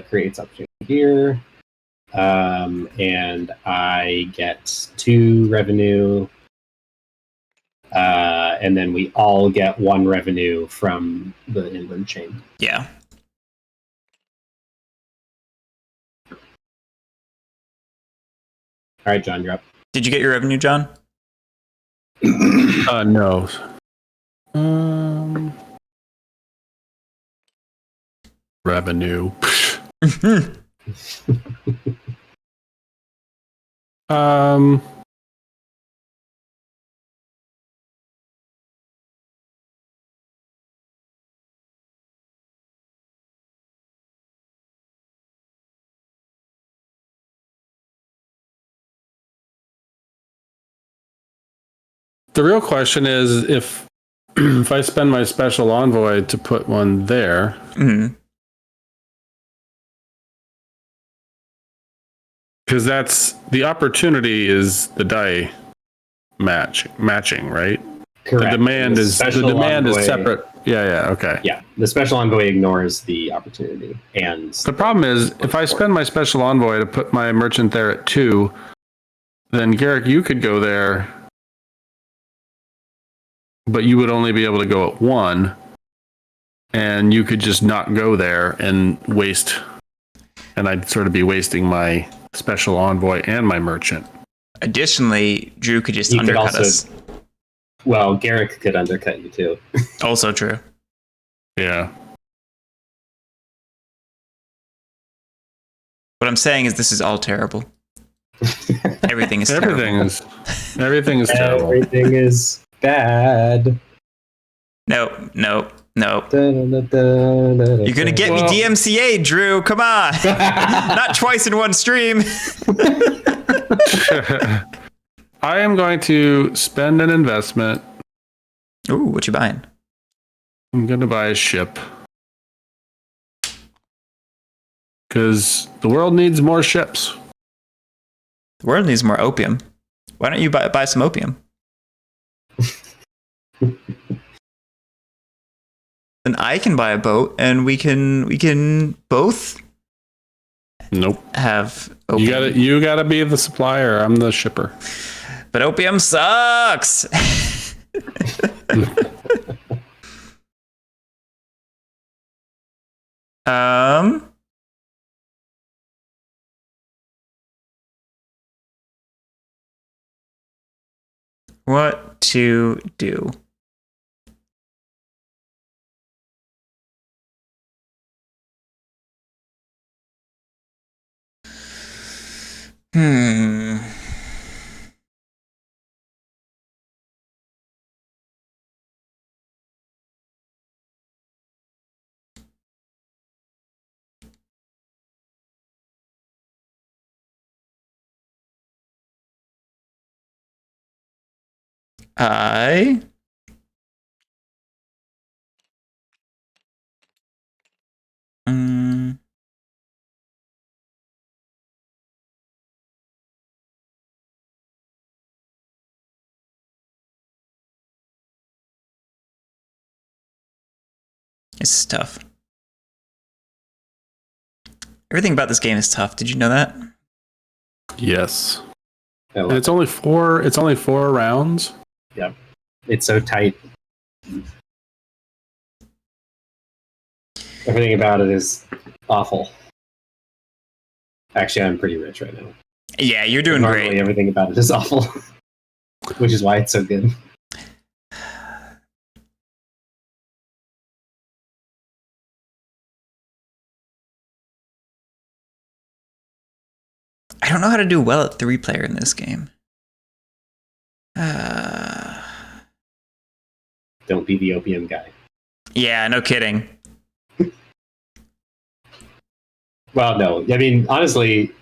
creates opportunity here. And I get 2 revenue. And then we all get 1 revenue from the inland chain. yeah. All right, John, you're up. Did you get your revenue, John? No. Revenue. The real question is if if I spend my special envoy to put one there, because that's the opportunity is the die matching, right? Correct. The demand is separate. Yeah, okay. Yeah, the special envoy ignores the opportunity, and The problem is if I spend my special envoy to put my merchant there at 2, then Garrick, you could go there, but you would only be able to go at 1, and you could just not go there and waste, and I'd sort of be wasting my special envoy and my merchant. Additionally, Drew could just He could undercut also- us. well, Garrick could undercut you too. Also true. Yeah. What I'm saying is this is all terrible. Everything is terrible. Everything is terrible. Everything is bad. No. You're You're gonna get me DMCA, Drew. Come on. Not twice in one stream. I am going to spend an investment. Ooh, what you buying? I'm going to buy a ship. Because the world needs more ships. The world needs more opium. Why don't you buy some opium? Then I can buy a boat, and we can both Nope. have opium. You gotta be the supplier. I'm the shipper. But opium sucks. What to do? I This is tough. Everything about this game is tough. Did you know that? Yes. And it's only 4 rounds. Yeah. It's so tight. Everything about it is awful. Actually, I'm pretty rich right now. Yeah, you're doing Normally, great. everything about it is awful. Which is why it's so good. I don't know how to do well at 3-player in this game. Don't be the opium guy. Yeah, no kidding. Well, no. I mean, honestly,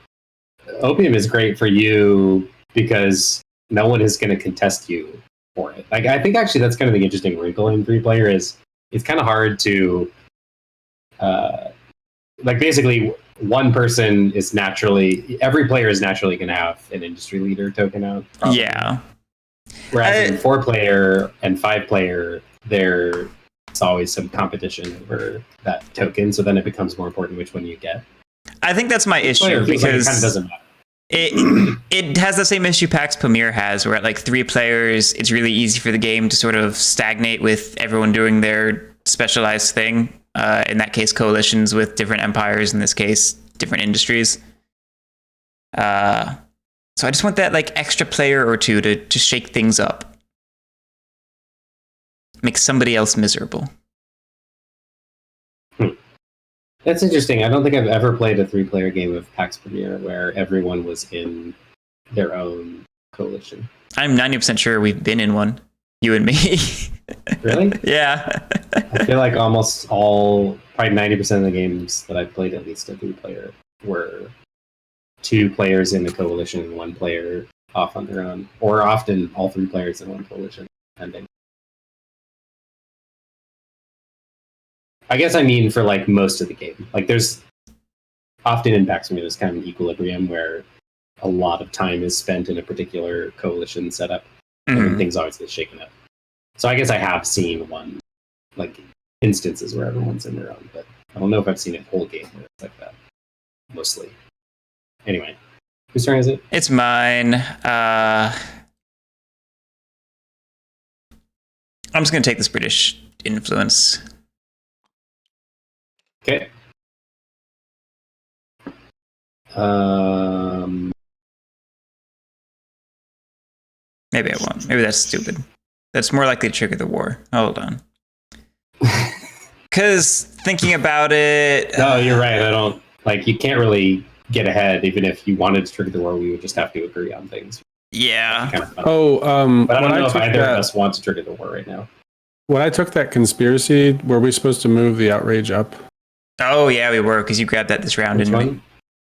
opium is great for you because no one is going to contest you for it. Like, I think actually that's kind of the interesting wrinkle in 3-player is it's kind of hard to, like, basically one person is every player is naturally going to have an industry leader token out. Probably. Yeah. Whereas in 4-player and 5-player, there's always some competition over that token. So then it becomes more important which one you get. I think that's my issue It because kind of doesn't matter. it has the same issue Pax Pamir has, where at like 3 players, it's really easy for the game to sort of stagnate with everyone doing their specialized thing. In that case, coalitions with different empires. In this case, different industries. So I just want that like extra player or two to shake things up, make somebody else miserable. That's interesting. I don't think I've ever played a 3-player game of Pax Pamir where everyone was in their own coalition. I'm 90% sure we've been in one, you and me. Really? Yeah. I feel like almost probably 90% of the games that I've played, at least a 3-player, were 2 players in the coalition and 1 player off on their own, or often all three players in one coalition, depending. I guess I mean for like most of the game. Like there's often in Pax Romania there's kind of an equilibrium where a lot of time is spent in a particular coalition setup, and then things always get shaken up. So I guess I have seen one like instances where everyone's in their own, but I don't know if I've seen a whole game where it's like that. Mostly. Anyway, whose turn is it? It's mine. I'm just gonna take this British influence. Okay. Maybe I won't. Maybe that's stupid. That's more likely to trigger the war. Hold on. Because thinking about it... No, you're right. I don't... Like, you can't really get ahead. Even if you wanted to trigger the war, we would just have to agree on things. Yeah. Kind of fun. But I don't know if either of us wants to trigger the war right now. When I took that conspiracy, were we supposed to move the outrage up? Oh, yeah, we were, because you grabbed that this round, Which didn't one?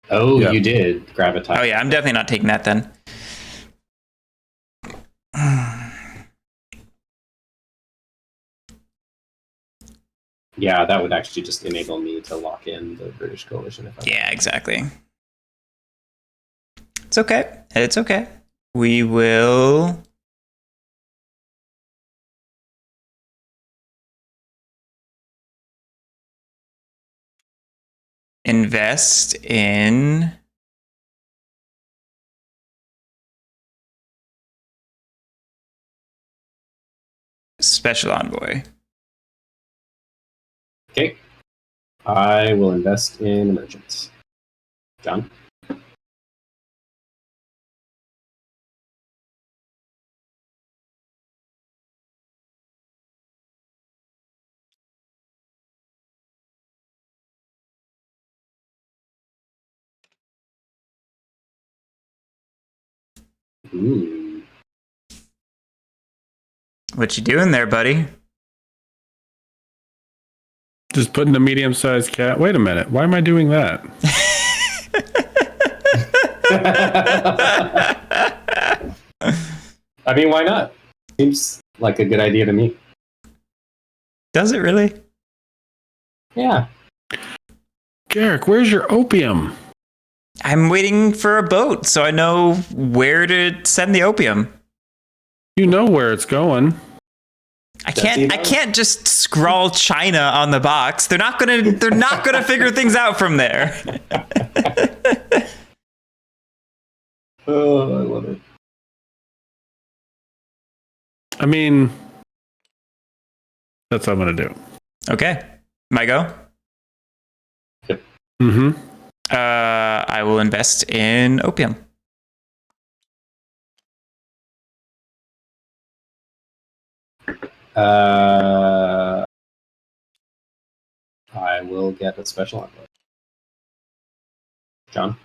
Oh, Yeah. you did grab a tie. we? Oh, yeah, I'm definitely not taking that then. Yeah, that would actually just enable me to lock in the British coalition. If I Yeah, exactly. It's okay. It's okay. We will... invest in... Special Envoy. Okay. I will invest in emergence. John? Ooh. What you doing there, buddy? Just putting a medium-sized cat. Wait a minute. Why am I doing that? I mean, why not? Seems like a good idea to me. Does it really? Yeah. Garrick, where's your opium? I'm waiting for a boat so I know where to send the opium. You know where it's going. I can't just scrawl China on the box. They're not gonna figure things out from there. Oh, I love it. I mean, that's what I'm going to do. Okay. My go? Mm-hmm. I will invest in opium. I will get a special envoy. John?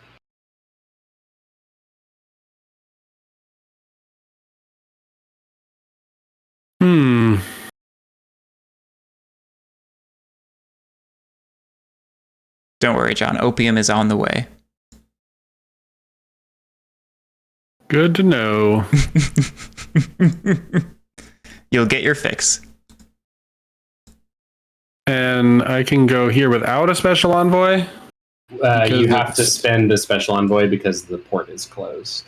Don't worry, John. Opium is on the way. Good to know. You'll get your fix. And I can go here without a special envoy? You have to spend a special envoy because the port is closed.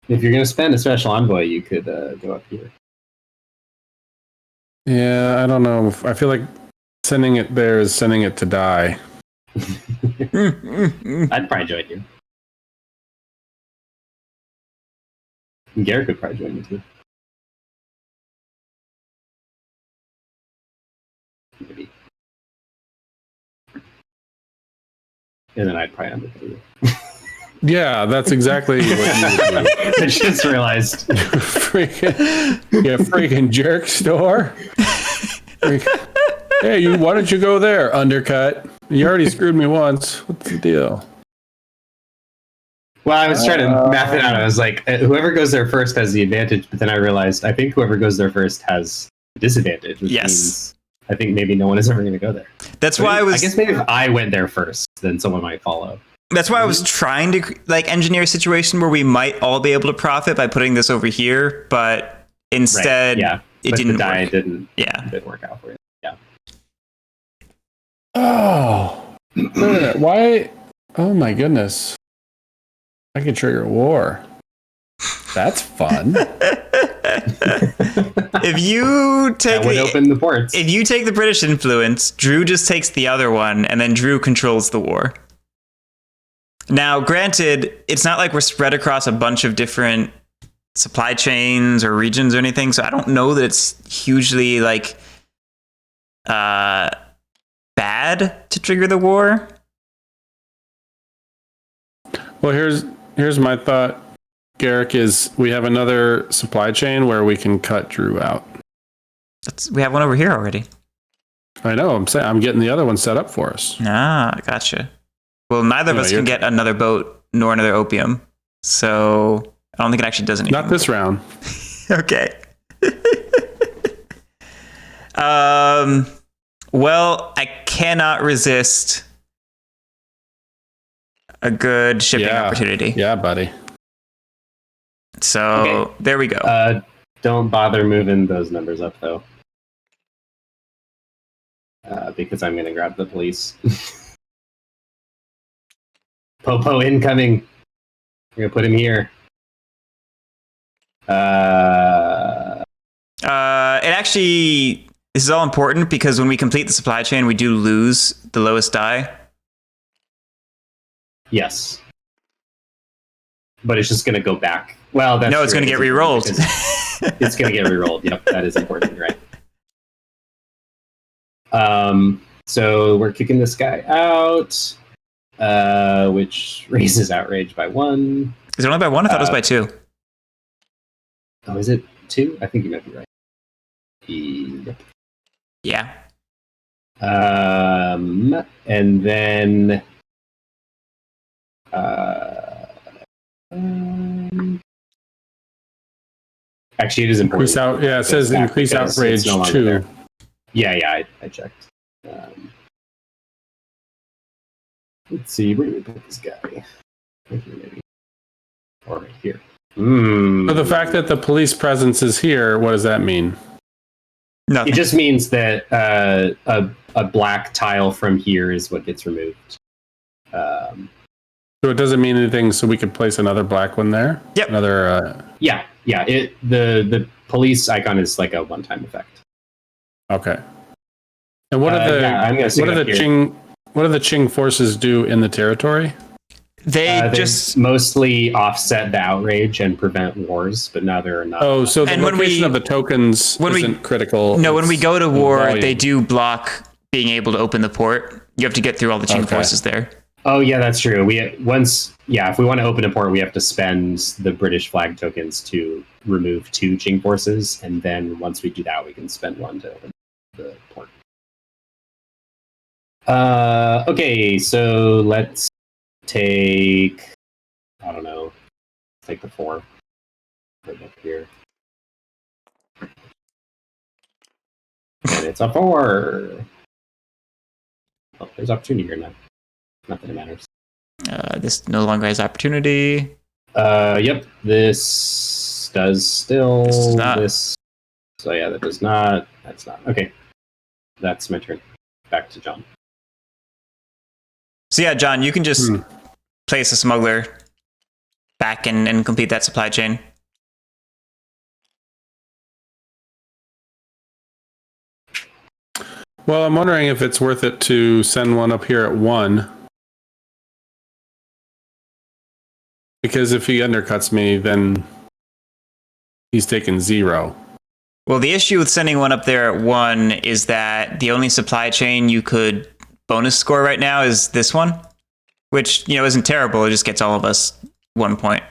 If you're going to spend a special envoy, you could go up here. Yeah, I don't know. I feel like sending it there is sending it to die. I'd probably join you. And Garrett could probably join you too. Maybe. And then I'd probably underpay you. Yeah, that's exactly what you would do. I just realized. freaking jerk store. Hey, why don't you go there, undercut? You already screwed me once. What's the deal? Well, I was trying to math it out. I was like, whoever goes there first has the advantage, but then I realized I think whoever goes there first has the disadvantage, which means I think maybe no one is ever going to go there. That's why I guess maybe if I went there first, then someone might follow. That's why I was trying to engineer a situation where we might all be able to profit by putting this over here, but instead, it didn't work. Didn't work out for you. Yeah. Oh, wait a minute. Why? Oh my goodness! I can trigger war. That's fun. If you take open the ports. If you take the British influence, Drew just takes the other one, and then Drew controls the war. Now, granted, it's not like we're spread across a bunch of different supply chains or regions or anything, so I don't know that it's hugely bad to trigger the war. Well, here's my thought, Garrick, is we have another supply chain where we can cut Drew out. We have one over here already. I know. I'm getting the other one set up for us. Ah, gotcha. Well, neither of us can get another boat nor another opium, so I don't think it actually does anything. Not this round. Okay. Well, I cannot resist a good shipping opportunity. Yeah, buddy. So there we go. Don't bother moving those numbers up, though. Because I'm going to grab the police. Popo incoming. We're going to put him here. It actually... This is all important because when we complete the supply chain, we do lose the lowest die. Yes. But it's just going to go back. Well, that's no, it's going to get re-rolled. It's going to get re-rolled. Yep, that is important, right? So we're kicking this guy out, which raises outrage by 1. Is it only by 1? I thought it was by 2. Oh, is it 2? I think you might be right. Yep. Yeah. And then actually, it is important. It says increase outrage 2. There. Yeah, I checked. Let's see, where do we put this guy? Right here, maybe. Or right here. So the fact that the police presence is here, what does that mean? Nothing. It just means that a black tile from here is what gets removed. So it doesn't mean anything. So we could place another black one there. Yep. Another. Yeah. The police icon is like a one-time effect. Okay. And what are the Qing forces do in the territory? They just mostly offset the outrage and prevent wars, but now they're not. Oh, so the location of the tokens isn't critical. No, when we go to war, they do block being able to open the port. You have to get through all the Qing forces there. Oh yeah, that's true. If we want to open a port, we have to spend the British flag tokens to remove 2 Qing forces, and then once we do that, we can spend 1 to open the port. Okay, so let's take, I don't know, take the 4 right up here. And it's a 4. Oh, there's opportunity here now. Not that it matters. This no longer has opportunity. Yep, this does still. This does not. So yeah, that does not. That's not. Okay, that's my turn. Back to John. So yeah, John, you can just place a smuggler back and complete that supply chain. Well, I'm wondering if it's worth it to send one up here at 1. Because if he undercuts me, then he's taking 0. Well, the issue with sending one up there at 1 is that the only supply chain you could bonus score right now is this one, which, isn't terrible. It just gets all of us 1 point.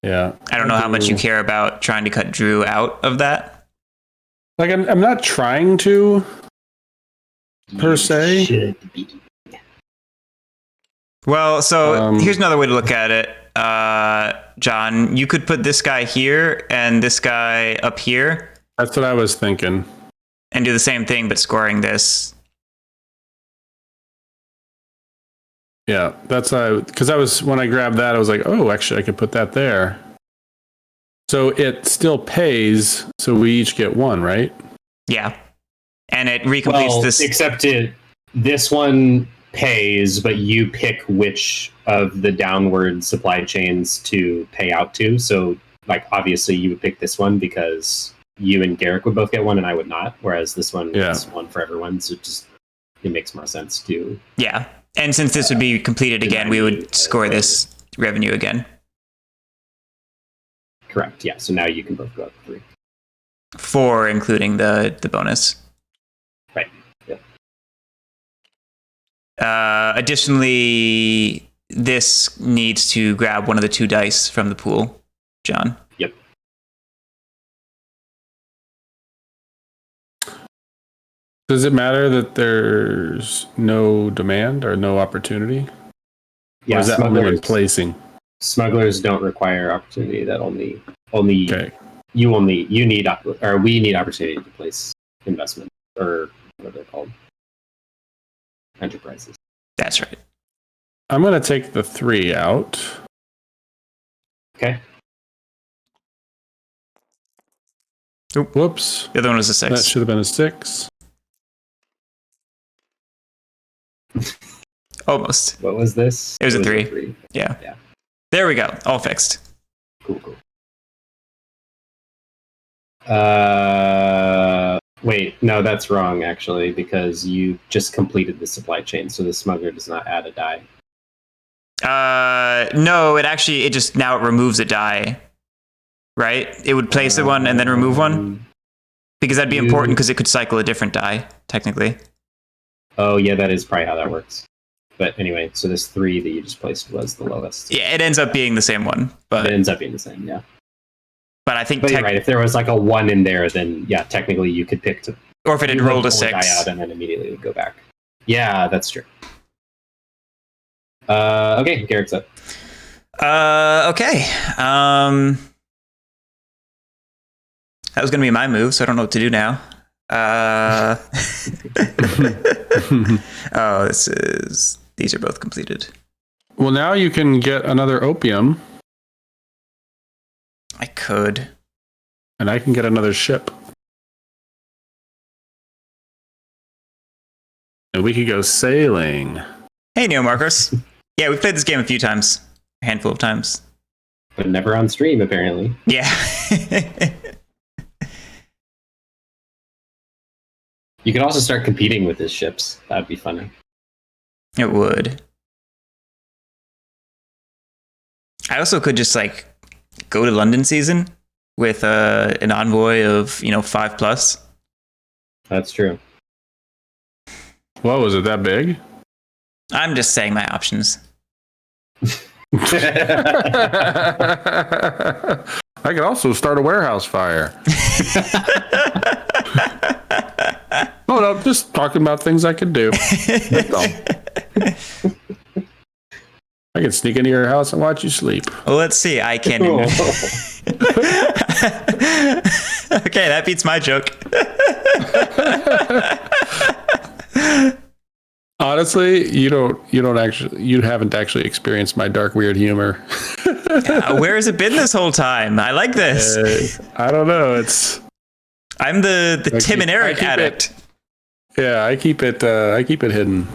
Yeah. I don't know how much you care about trying to cut Drew out of that. Like, I'm not trying to, per se. Should be. Well, so here's another way to look at it. John, you could put this guy here and this guy up here That's what I was thinking. and do the same thing, but scoring this. Yeah, that's because I was when I grabbed that, I was like, oh, actually, I could put that there. So it still pays. So we each get one, right? Yeah. And it recompletes this. Except this one pays, but you pick which of the downward supply chains to pay out to. So, like, obviously, you would pick this one because you and Garrick would both get one, and I would not. Whereas this one is one for everyone, so it makes more sense to. Yeah. And since this would be completed again, we would score this revenue again. Correct. Yeah. So now you can both go up 3. 4, including the bonus. Right. Yep. Additionally, this needs to grab one of the 2 dice from the pool, John. Yep. Does it matter that there's no demand or no opportunity? Yeah. Or is that only when placing? Smugglers don't require opportunity. That only Okay. you need or we need opportunity to place investment or what they're called, enterprises. That's right. I'm going to take the 3 out. Okay. Oop. Whoops. The other one was a That 6. should have been a 6. Almost. What was this? It was a 3. Yeah. There we go. All fixed. Cool. Wait, no, that's wrong actually, because you just completed the supply chain, so the smuggler does not add a die. No, it just now it removes a die. Right? It would place the one and then remove one? Because that'd be important because it could cycle a different die, technically. Oh yeah, that is probably how that works. But anyway, so this 3 that you just placed was the lowest. Yeah, it ends up being the same one. But It ends up being the same, yeah. But I think But you're right, if there was like a 1 in there, then yeah, technically you could pick to or if it had rolled a pull die 6. out and then immediately go back. Yeah, that's true. Okay, Garrick's up. Okay. That was going to be my move, so I don't know what to do now. Oh, these are both completed. Well, now you can get another opium, I could. and I can get another ship. And we could go sailing. Hey, Neo Marcos. Yeah, we've played this game a few times. A handful of times. But never on stream, apparently. Yeah. You could also start competing with his ships. That'd be funny. It would. I also could just like go to London season with an envoy of 5+. What That's true. was it that big? I'm just saying my options. I could also start a warehouse fire. Oh no, just talking about things I could do. That's all. I can sneak into your house and watch you sleep. Well, let's see. I can't even. Okay, that beats my joke. Honestly, you haven't actually experienced my dark, weird humor. Where has it been this whole time? I like this. I don't know. I'm the Tim and Eric addict. I keep it hidden.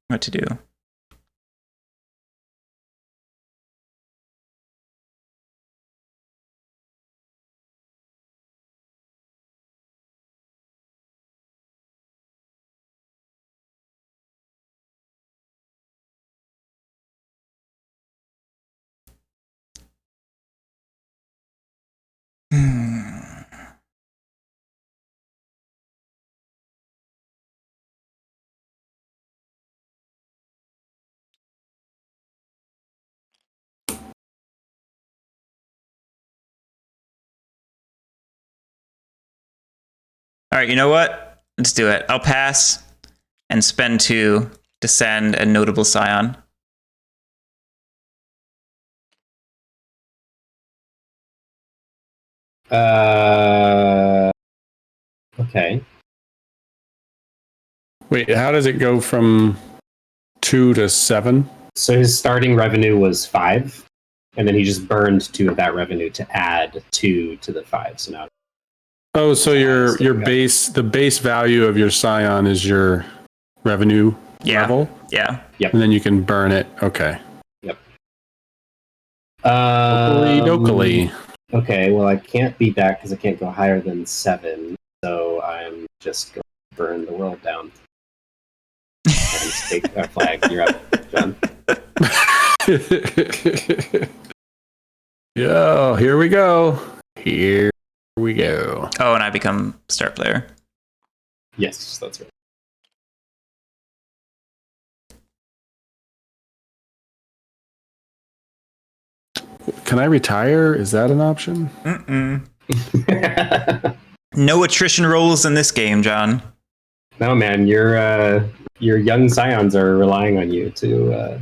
What to do? All right, you know what? Let's do it. I'll pass and spend 2 to send a notable scion. Okay. Wait, how does it go from 2 to 7? So his starting revenue was 5, and then he just burned 2 of that revenue to add 2 to the 5. So now, Oh, so your there we go. the base value of your scion is your revenue Yeah. level, Yeah. and then you can burn it. Okay. Um, Dokily. okay, well, I can't beat that because I can't go higher than 7. So I'm just going to burn the world down. And take our flag. You're up, John. Yo, here we go. Here we go. Oh, and I become star player. Yes, that's right. Can I retire? Is that an option? No attrition rolls in this game, John. No, man, your young scions are relying on you to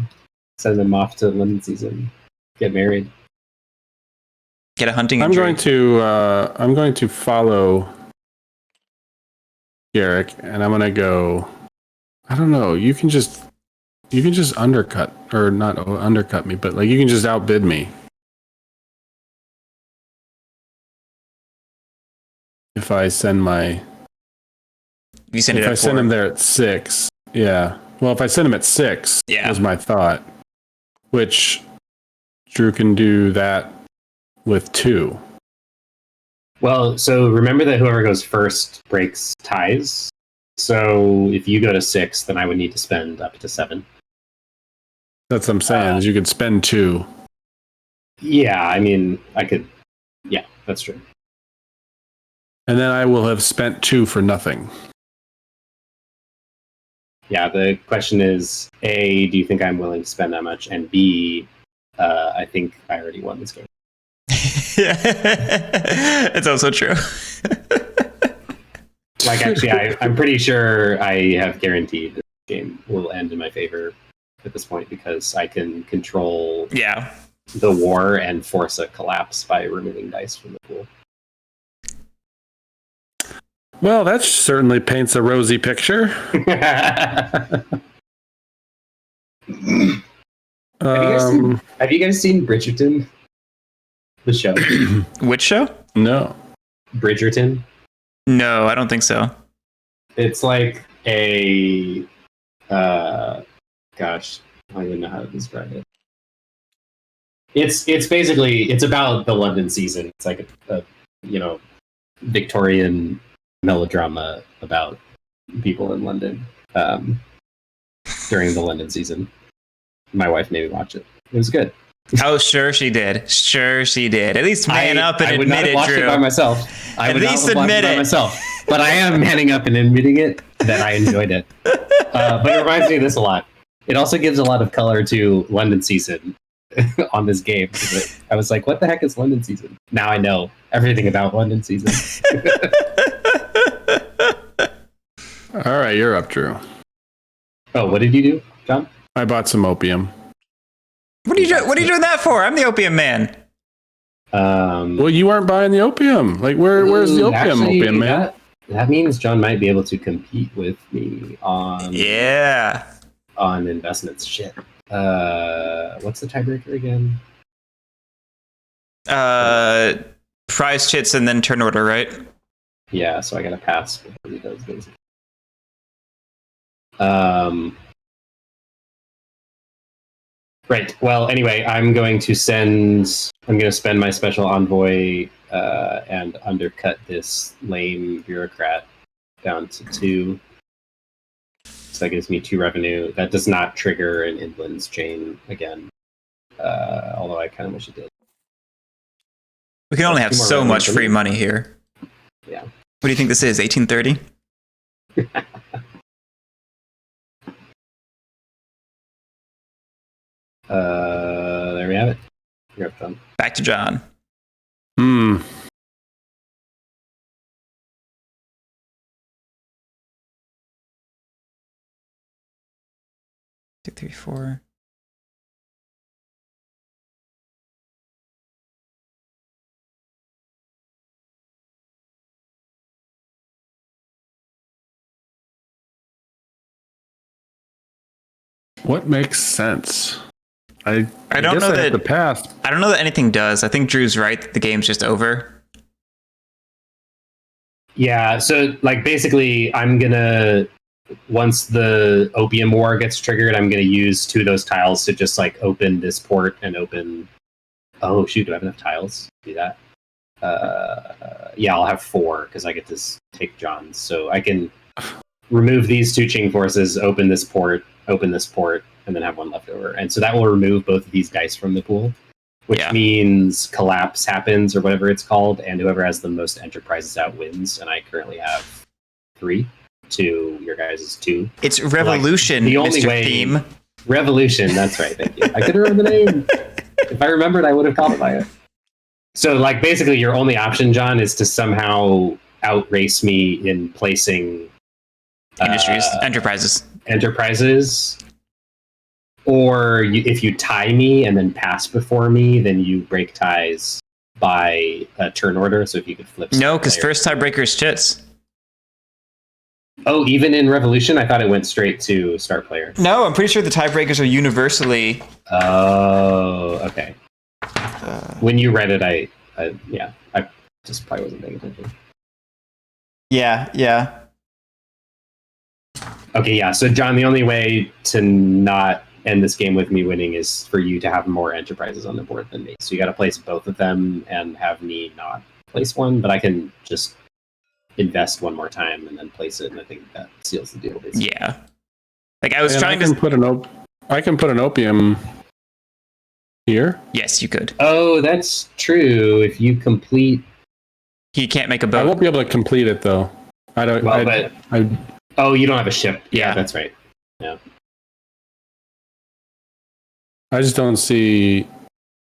send them off to London season, get married. Get a hunting I'm injury. going to follow Garrick, and I'm going to go. I don't know. You can just undercut, or not undercut me, but like you can just outbid me. If I send my You send it if at I send 4. him there at 6, yeah. Well, if I send him at 6, Yeah. was my thought. Which Drew can do that with 2. Well, so remember that whoever goes first breaks ties. So if you go to 6, then I would need to spend up to 7. That's what I'm saying. Is you could spend 2. Yeah, I mean, I could. Yeah, that's true. And then I will have spent 2 for nothing. Yeah, the question is, A, do you think I'm willing to spend that much? And B, I think I already won this game. It's also true. Like, actually, I'm pretty sure I have guaranteed this game will end in my favor at this point because I can control Yeah. the war and force a collapse by removing dice from the pool. Well, that certainly paints a rosy picture. Have you guys seen Bridgerton? The show? Which show? No. Bridgerton? No, I don't think so. It's like a gosh, I don't even know how to describe it. It's basically it's about the London season. It's like a Victorian melodrama about people in London during the London season. My wife made me watch it. It was good. Oh, sure she did. Sure she did. At least man up and I would admit not have it, watched Drew. it by myself. I At would least not have watched admit it by it. myself. But I am manning up and admitting it that I enjoyed it. But it reminds me of this a lot. It also gives a lot of color to London season on this game. I was like, what the heck is London season? Now I know everything about London season. All right, you're up, Drew. Oh, what did you do, John? I bought some opium. What are you doing that for? I'm the opium man. Well, you aren't buying the opium. Like, where's the opium, actually, opium man? That means John might be able to compete with me on on investments. Shit. What's the tiebreaker again? Prize chits and then turn order, right? Yeah, so I gotta pass before he does those. Right. Well, anyway, I'm going to spend my special envoy and undercut this lame bureaucrat down to 2. So that gives me 2 revenue. That does not trigger an Inland's chain again. Although I kind of wish it did. We can only have 2 more so revenue much for free me. money here. Yeah. What do you think this is? 1830? There we have it. You're up, John. Back to John. 2, 3, 4. What makes sense? I don't guess know I have that- to pass. I don't know that anything does. I think Drew's right. That the game's just over. Yeah, so like basically I'm gonna, once the opium war gets triggered, I'm gonna use 2 of those tiles to just like open this port and open, oh shoot, do I have enough tiles to do that? Yeah, I'll have 4 because I get to take John's. So I can remove these 2 Qing forces, open this port, and then have 1 left over. And so that will remove both of these dice from the pool, which Yeah. means collapse happens or whatever it's called, and whoever has the most enterprises out wins. And I currently have 3 to your guys' 2. It's revolution, the only Mr. way- Theme. Revolution, that's right, thank you. I could remember the name. If I remembered, I would have called it by it. So like basically your only option, John, is to somehow outrace me in placing Industries, enterprises. Or if you tie me and then pass before me, then you break ties by a turn order. So if you could flip. No, because players. first tiebreaker is chits. Oh, even in Revolution, I thought it went straight to start player. No, I'm pretty sure the tiebreakers are universally. Oh, okay. When you read it, I just probably wasn't paying attention. Yeah. Okay, yeah. So, John, the only way to not end this game with me winning is for you to have more enterprises on the board than me. So you got to place both of them and have me not place one. But I can just invest 1 more time and then place it, and I think that seals the deal. Basically. Yeah. Like I was And trying I can to. put an opium here. Yes, you could. Oh, that's true. If you complete, He can't make a I boat. won't be able to complete it though. I don't. well, oh, you don't have a ship. Yeah. That's right. I just don't see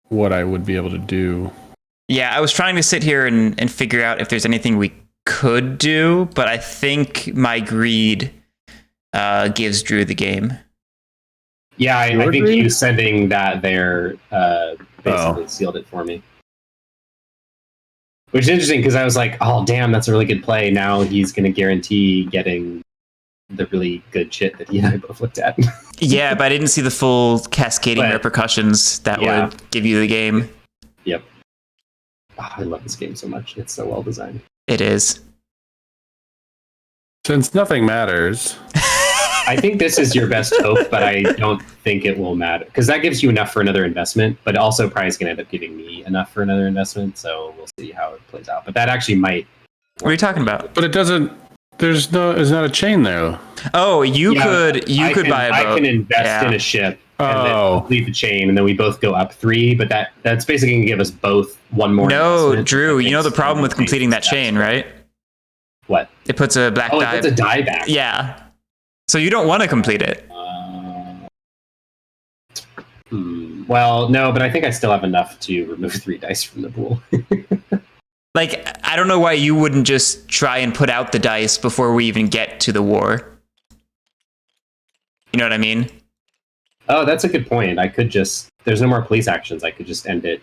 what I would be able to do. Yeah, I was trying to sit here and figure out if there's anything we could do, but I think my greed gives Drew the game. Yeah, I Your think dream? you sending that there basically sealed it for me. Which is interesting because I was like, oh, damn, that's a really good play. Now he's going to guarantee getting the really good shit that he and I both looked at. Yeah, but I didn't see the full cascading But- repercussions that Yeah. would give you the game. Yep. Oh, I love this game so much. It's so well designed. It is. Since nothing matters, I think this is your best hope, but I don't think it will matter because that gives you enough for another investment, but also probably is going to end up giving me enough for another investment. So we'll see how it plays out. But that actually might. What are you talking about? but it doesn't. There's not a chain there though. Oh, you Yeah, could buy a boat. I can invest Yeah. in a ship and Oh. then complete the chain, and then we both go up 3. But that's basically going to give us both 1 more. No, investment. Drew, you know the Thanks. problem with completing that chain, right? What? It puts a black Oh, die. it's a die back. Yeah. So you don't want to complete it. Well, no, but I think I still have enough to remove 3 dice from the pool. Like, I don't know why you wouldn't just try and put out the dice before we even get to the war. You know what I mean? Oh, that's a good point. I could just. There's no more police actions. I could just end it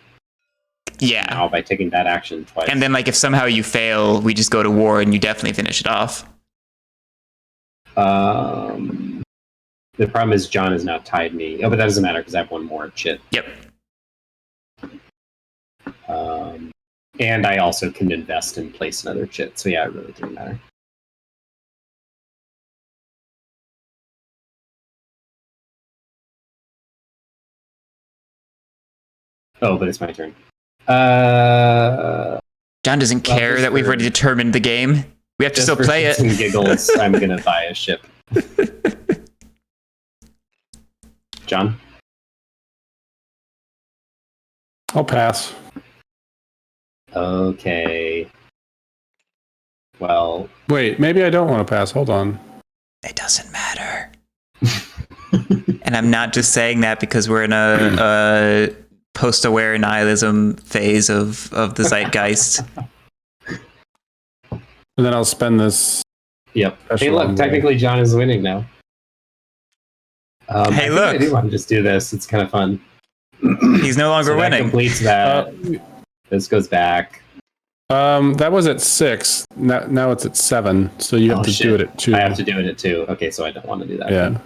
Yeah. now by taking that action twice. And then, like, if somehow you fail, we just go to war and you definitely finish it off. The problem is John has now tied me. Oh, but that doesn't matter because I have 1 more chit. Yep. And I also can invest and place another chit. So yeah, it really doesn't matter. Oh, but it's my turn. John doesn't Well, care just that we've for- already determined the game. We have to Just still for play shits it. and giggles, I'm gonna buy a ship. John? I'll pass. Okay. Well, Wait, maybe I don't want to pass. Hold on. It doesn't matter. And I'm not just saying that because we're in a post-aware nihilism phase of the zeitgeist. And then I'll spend this. yep. That's Hey, look, wrong way. technically John is winning now. I Hey, think look. I do want to just do this. It's kind of fun. He's no longer So that winning. completes that. This goes back. That was at 6. Now it's at 7. So you have to do it at 2. I have to do it at 2. Okay, so I don't want to do that. Yeah.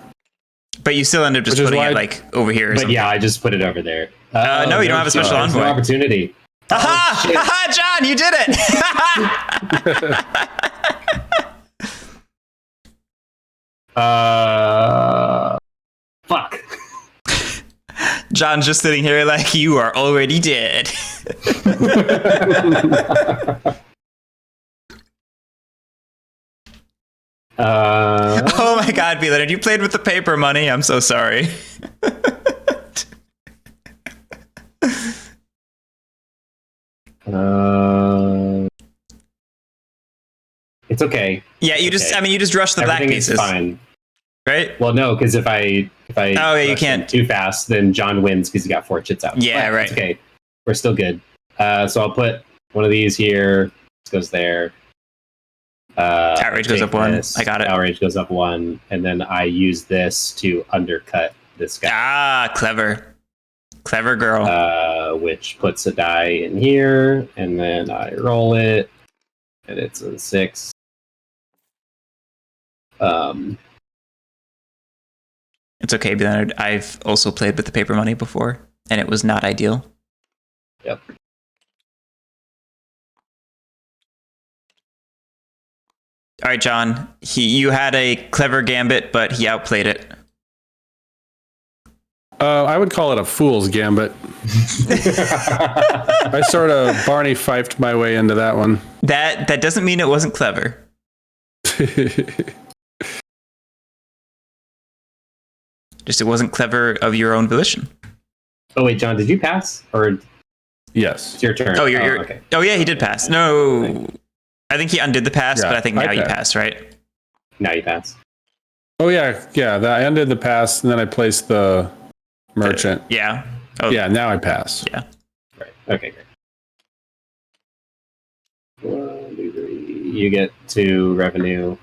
But you still end up just Which is putting why- it like over here or But something. yeah, I just put it over there. No, you don't have a special there's no envoy. opportunity. Aha! shit. Aha, John, you did it! Fuck. John's just sitting here like, you are already dead. Oh my god, B. Leonard, you played with the paper money. I'm so sorry. It's okay. Yeah, you just, Okay. I mean, you just rushed the black Everything is pieces, fine. right? Well, no, because if I Oh, yeah, you rush can't. in too fast, then John wins because he got 4 chits out. Yeah, But right. it's okay, we're still good. So I'll put one of these here. This goes there. Outrage goes take up 1. this. I got it. Outrage goes up 1, and then I use this to undercut this guy, Ah, clever. Clever girl. which puts a die in here, and then I roll it, and it's a 6. It's okay, B. Leonard. I've also played with the paper money before, and it was not ideal. Yep. All right, John. You had a clever gambit, but he outplayed it. I would call it a fool's gambit. I sort of Barney Fifed my way into that one. That doesn't mean it wasn't clever. Just it wasn't clever of your own volition. Oh wait, John, did you pass, or Yes. it's your turn? Oh, you're okay. Oh yeah, he did pass. No, I think he undid the pass, Yeah, but I think I now you passed. pass, right? Now you pass. Oh yeah, yeah. I ended the pass, and then I placed the merchant. Yeah. Oh Yeah, now I pass. yeah. Right. Okay, great. 1, 2, 3. You get 2 revenue.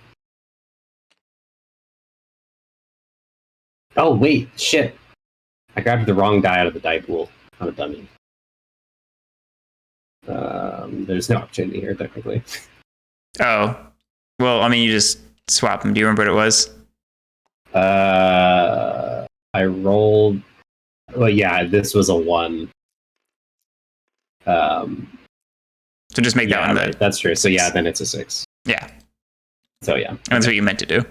Oh wait, shit! I grabbed the wrong die out of the die pool. I'm a dummy. There's no opportunity here, technically. Oh, well, I mean, you just swap them. Do you remember what it was? I rolled. Well, yeah, this was a 1. So just make that Yeah, one. right, that's true. So yeah, then it's a 6. Yeah, So yeah. that's what you meant to do.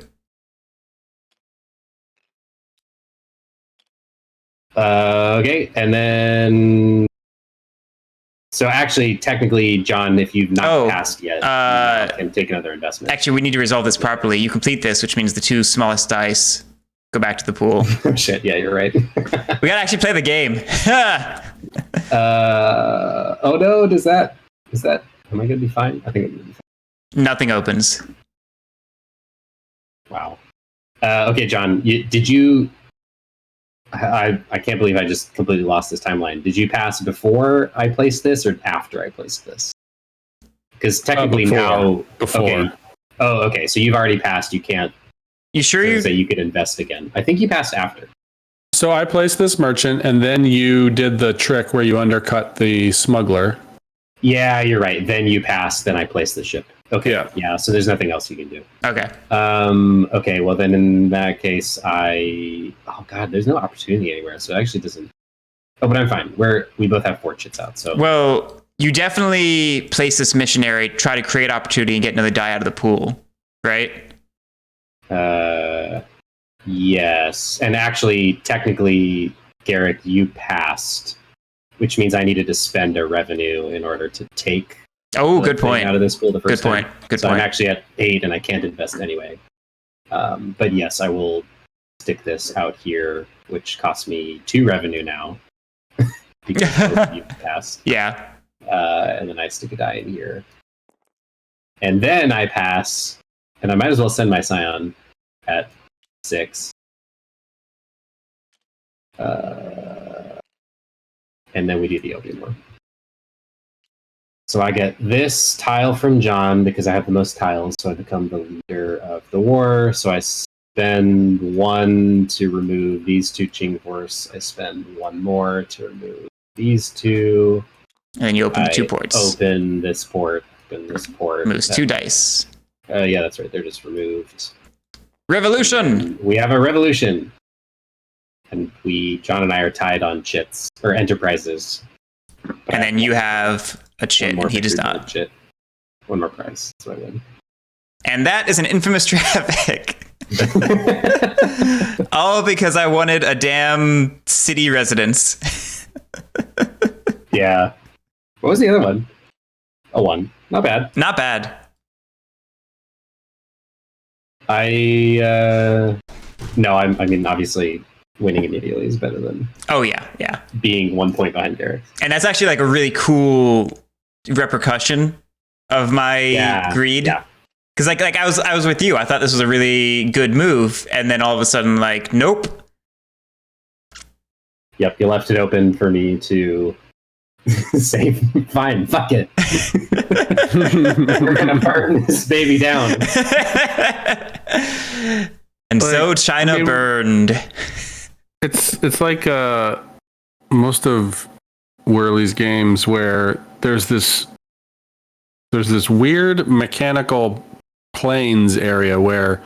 Okay, and then. So actually, technically, John, if you've not passed yet, you can take another investment. Actually, we need to resolve this properly. You complete this, which means the 2 smallest dice go back to the pool. Shit, yeah, you're right. We gotta actually play the game. Oh no, is that? Am I gonna be fine? I think I'm gonna be fine. Nothing opens. Wow. Okay, John, did you? I can't believe I just completely lost this timeline. Did you pass before I placed this or after I placed this? Because technically now, Before. Okay. Oh, okay. So you've already passed. You can't You sure you? say you could invest again. I think you passed after. So I placed this merchant, and then you did the trick where you undercut the smuggler. Yeah, you're right. Then you passed. Then I placed the ship. Okay. Yeah. Yeah. So there's nothing else you can do. Okay. Okay. Well, then in that case, oh god, there's no opportunity anywhere. So it actually doesn't. Oh, but I'm fine. We both have 4 chits out. So Well, you definitely place this missionary, try to create opportunity, and get another die out of the pool, right? yes. And actually, technically, Garrick, you passed, which means I needed to spend a revenue in order to take. Oh, the good thing point. Out of this pool the Good first point. time. Good So point. I'm actually at 8, and I can't invest anyway. But yes, I will stick this out here, which costs me 2 revenue now because both of you passed. Yeah. And then I stick a die in here, and then I pass, and I might as well send my Scion at 6. And then we do the Opium War. So I get this tile from John because I have the most tiles, so I become the leader of the war. So I spend 1 to remove these 2 Ching Force. I spend 1 more to remove these 2. And then you open the 2 ports. Open this port. Open this port. Moves 2 dice. Yeah, that's right. They're just removed. Revolution! We have a revolution. And John and I are tied on chits, or enterprises. But And then you have a chit, and he does not. Chit. 1 more prize. That's what I win. And that is an infamous traffic. All because I wanted a damn city residence. Yeah. What was the other one? A 1. Not bad. Not bad. I mean, obviously, winning immediately is better than Oh, yeah, yeah. being 1 point behind Derek. And that's actually like a really cool repercussion of my greed. Yeah. Because like I was with you. I thought this was a really good move. And then all of a sudden, like, nope. Yep, you left it open for me to say, fine, fuck it. We're going to burn this baby down. And so China burned. It's like most of Whirly's games where there's this weird mechanical planes area where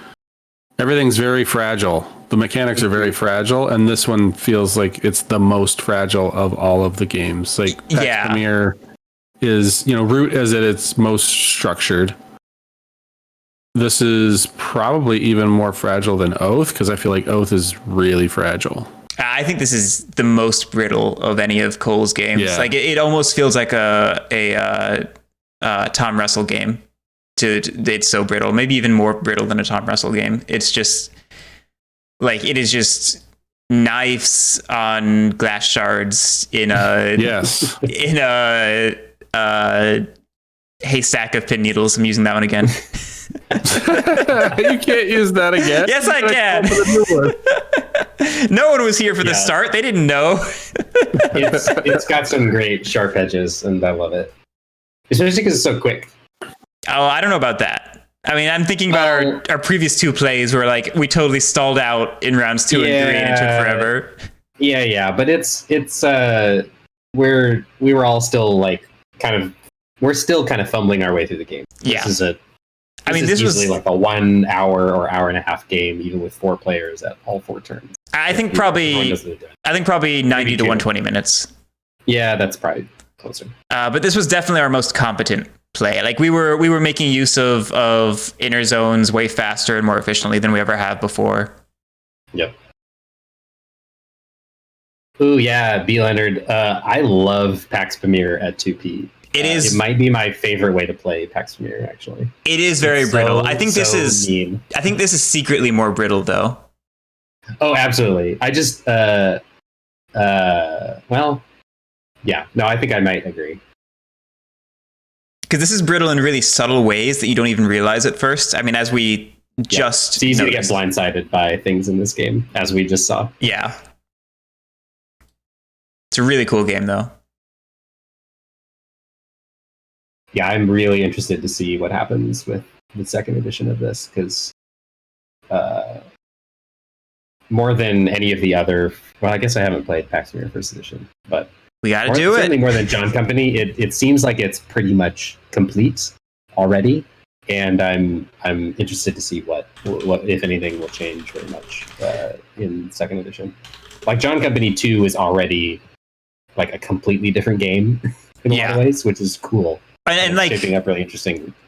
everything's very fragile. The mechanics are very fragile, and this one feels like it's the most fragile of all of the games. Like Pax Premier is, Root is at its most structured. This is probably even more fragile than Oath, because I feel like Oath is really fragile. I think this is the most brittle of any of Cole's games. Yeah. Like it almost feels like a Tom Russell game. It's so brittle, maybe even more brittle than a Tom Russell game. It's just like it is just knives on glass shards in a in a haystack of pin needles. I'm using that one again. You can't use that again. Yes, I can. No one was here for the start. They didn't know. It's got some great sharp edges, and I love it. Especially because it's so quick. Oh, I don't know about that. I mean, I'm thinking about our previous 2 plays where like we totally stalled out in rounds 2 and 3 and it took forever. Yeah, but it's we were all still like we're still kind of fumbling our way through the game. Yeah. This is this usually was like a 1 hour or hour and a half game, even with 4 players at all 4 turns. I think probably 90 to 120 minutes. Yeah, that's probably closer. But this was definitely our most competent play. Like we were making use of inner zones way faster and more efficiently than we ever have before. Yep. Ooh, yeah, B. Leonard. I love Pax Premier at 2P. It might be my favorite way to play Pax Premier, actually. It is very brittle. I think this is mean. I think this is secretly more brittle though. Oh, absolutely. I just well, yeah. No, I think I might agree. Because this is brittle in really subtle ways that you don't even realize at first. I mean, as we just it's easy noticed. to get blindsided by things in this game, as we just saw. Yeah. It's a really cool game though. Yeah, I'm really interested to see what happens with the second edition of this, because more than any of the other, well, I guess I haven't played Pax Premier First Edition, but we got to do it. Certainly more than John Company. It seems like it's pretty much complete already, and I'm interested to see what if anything will change very much in second edition. Like John Company 2 is already like a completely different game in a lot of ways, which is cool. And like shaping up really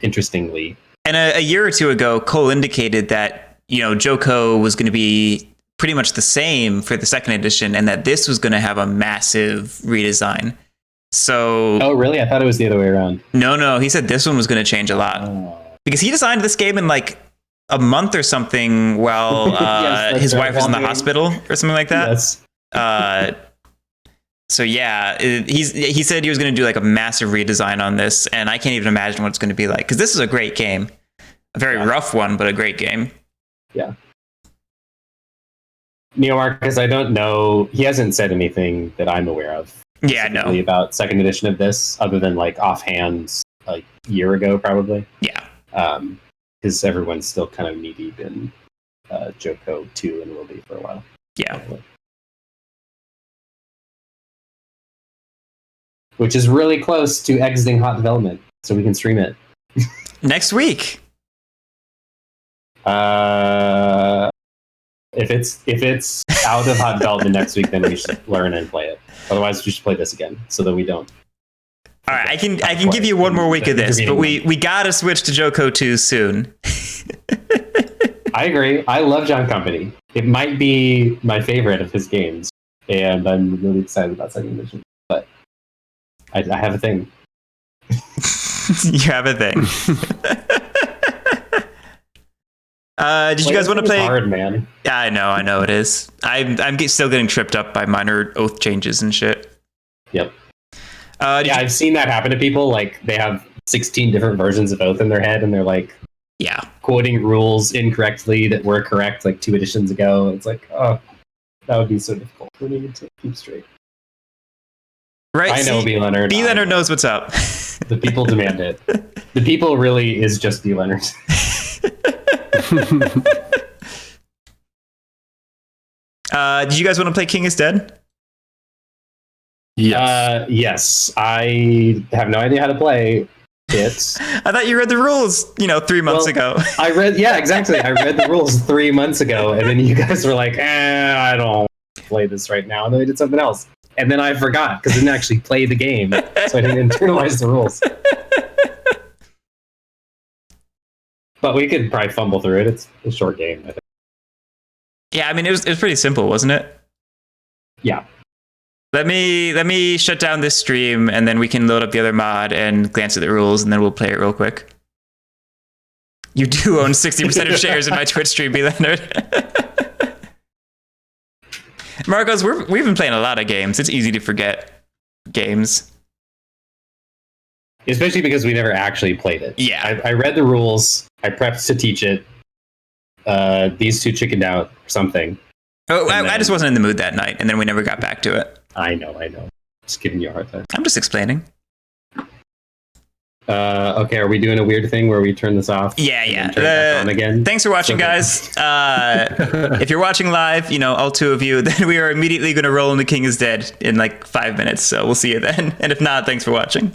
interestingly. And a year or 2 ago, Cole indicated that Joko was going to be pretty much the same for the second edition, and that this was going to have a massive redesign. So, oh really? I thought it was the other way around. No, he said this one was going to change a lot because he designed this game in like a month or something while yes, his wife was in the hospital or something like that. Yes. So yeah, he said he was going to do like a massive redesign on this, and I can't even imagine what it's going to be like, because this is a great game, a very rough one, but a great game. Yeah. Neo Marcus, I don't know. He hasn't said anything that I'm aware of. Yeah, no. About second edition of this, other than like offhand, like a year ago, probably. Yeah. Because everyone's still kind of knee deep in Joko 2 and will be for a while. Yeah. Which is really close to exiting hot development, so we can stream it. Next week. If it's out of hot development next week, then we should learn and play it. Otherwise, we should play this again so that we don't. All right, I can give you one more week of this, but we gotta switch to Joko 2 soon. I agree. I love John Company. It might be my favorite of his games, and I'm really excited about Second Mission. But I have a thing. You have a thing. Did you guys want to play? Hard, man. Yeah, I know it is. I'm still getting tripped up by minor oath changes and shit. Yep. I've seen that happen to people. Like they have 16 different versions of oath in their head, and they're like, quoting rules incorrectly that were correct like 2 editions ago. It's like, oh, that would be so difficult for me to keep straight. Right. I know B. Leonard. B. Leonard knows what's up. The people demand it. The people really is just B. Leonard. Did you guys want to play King is Dead? Yes. Yes. I have no idea how to play it. I thought you read the rules, 3 months ago. I read the rules 3 months ago, and then you guys were like, I don't play this right now. And then we did something else. And then I forgot because I didn't actually play the game, so I didn't internalize the rules. But we could probably fumble through it. It's a short game, I think. Yeah, I mean, it was pretty simple, wasn't it? Yeah. Let me shut down this stream, and then we can load up the other mod and glance at the rules, and then we'll play it real quick. You do own 60% of shares in my Twitch stream, B. Leonard. Marcos, we've been playing a lot of games. It's easy to forget games. Especially because we never actually played it. Yeah. I read the rules. I prepped to teach it. These two chickened out or something. Oh, I just wasn't in the mood that night, and then we never got back to it. I know. Just giving you a hard time. I'm just explaining. Okay, are we doing a weird thing where we turn this off? Yeah. Turn it back on again? Thanks for watching, guys. If you're watching live, all 2 of you, then we are immediately going to roll into King is Dead in like 5 minutes. So we'll see you then. And if not, thanks for watching.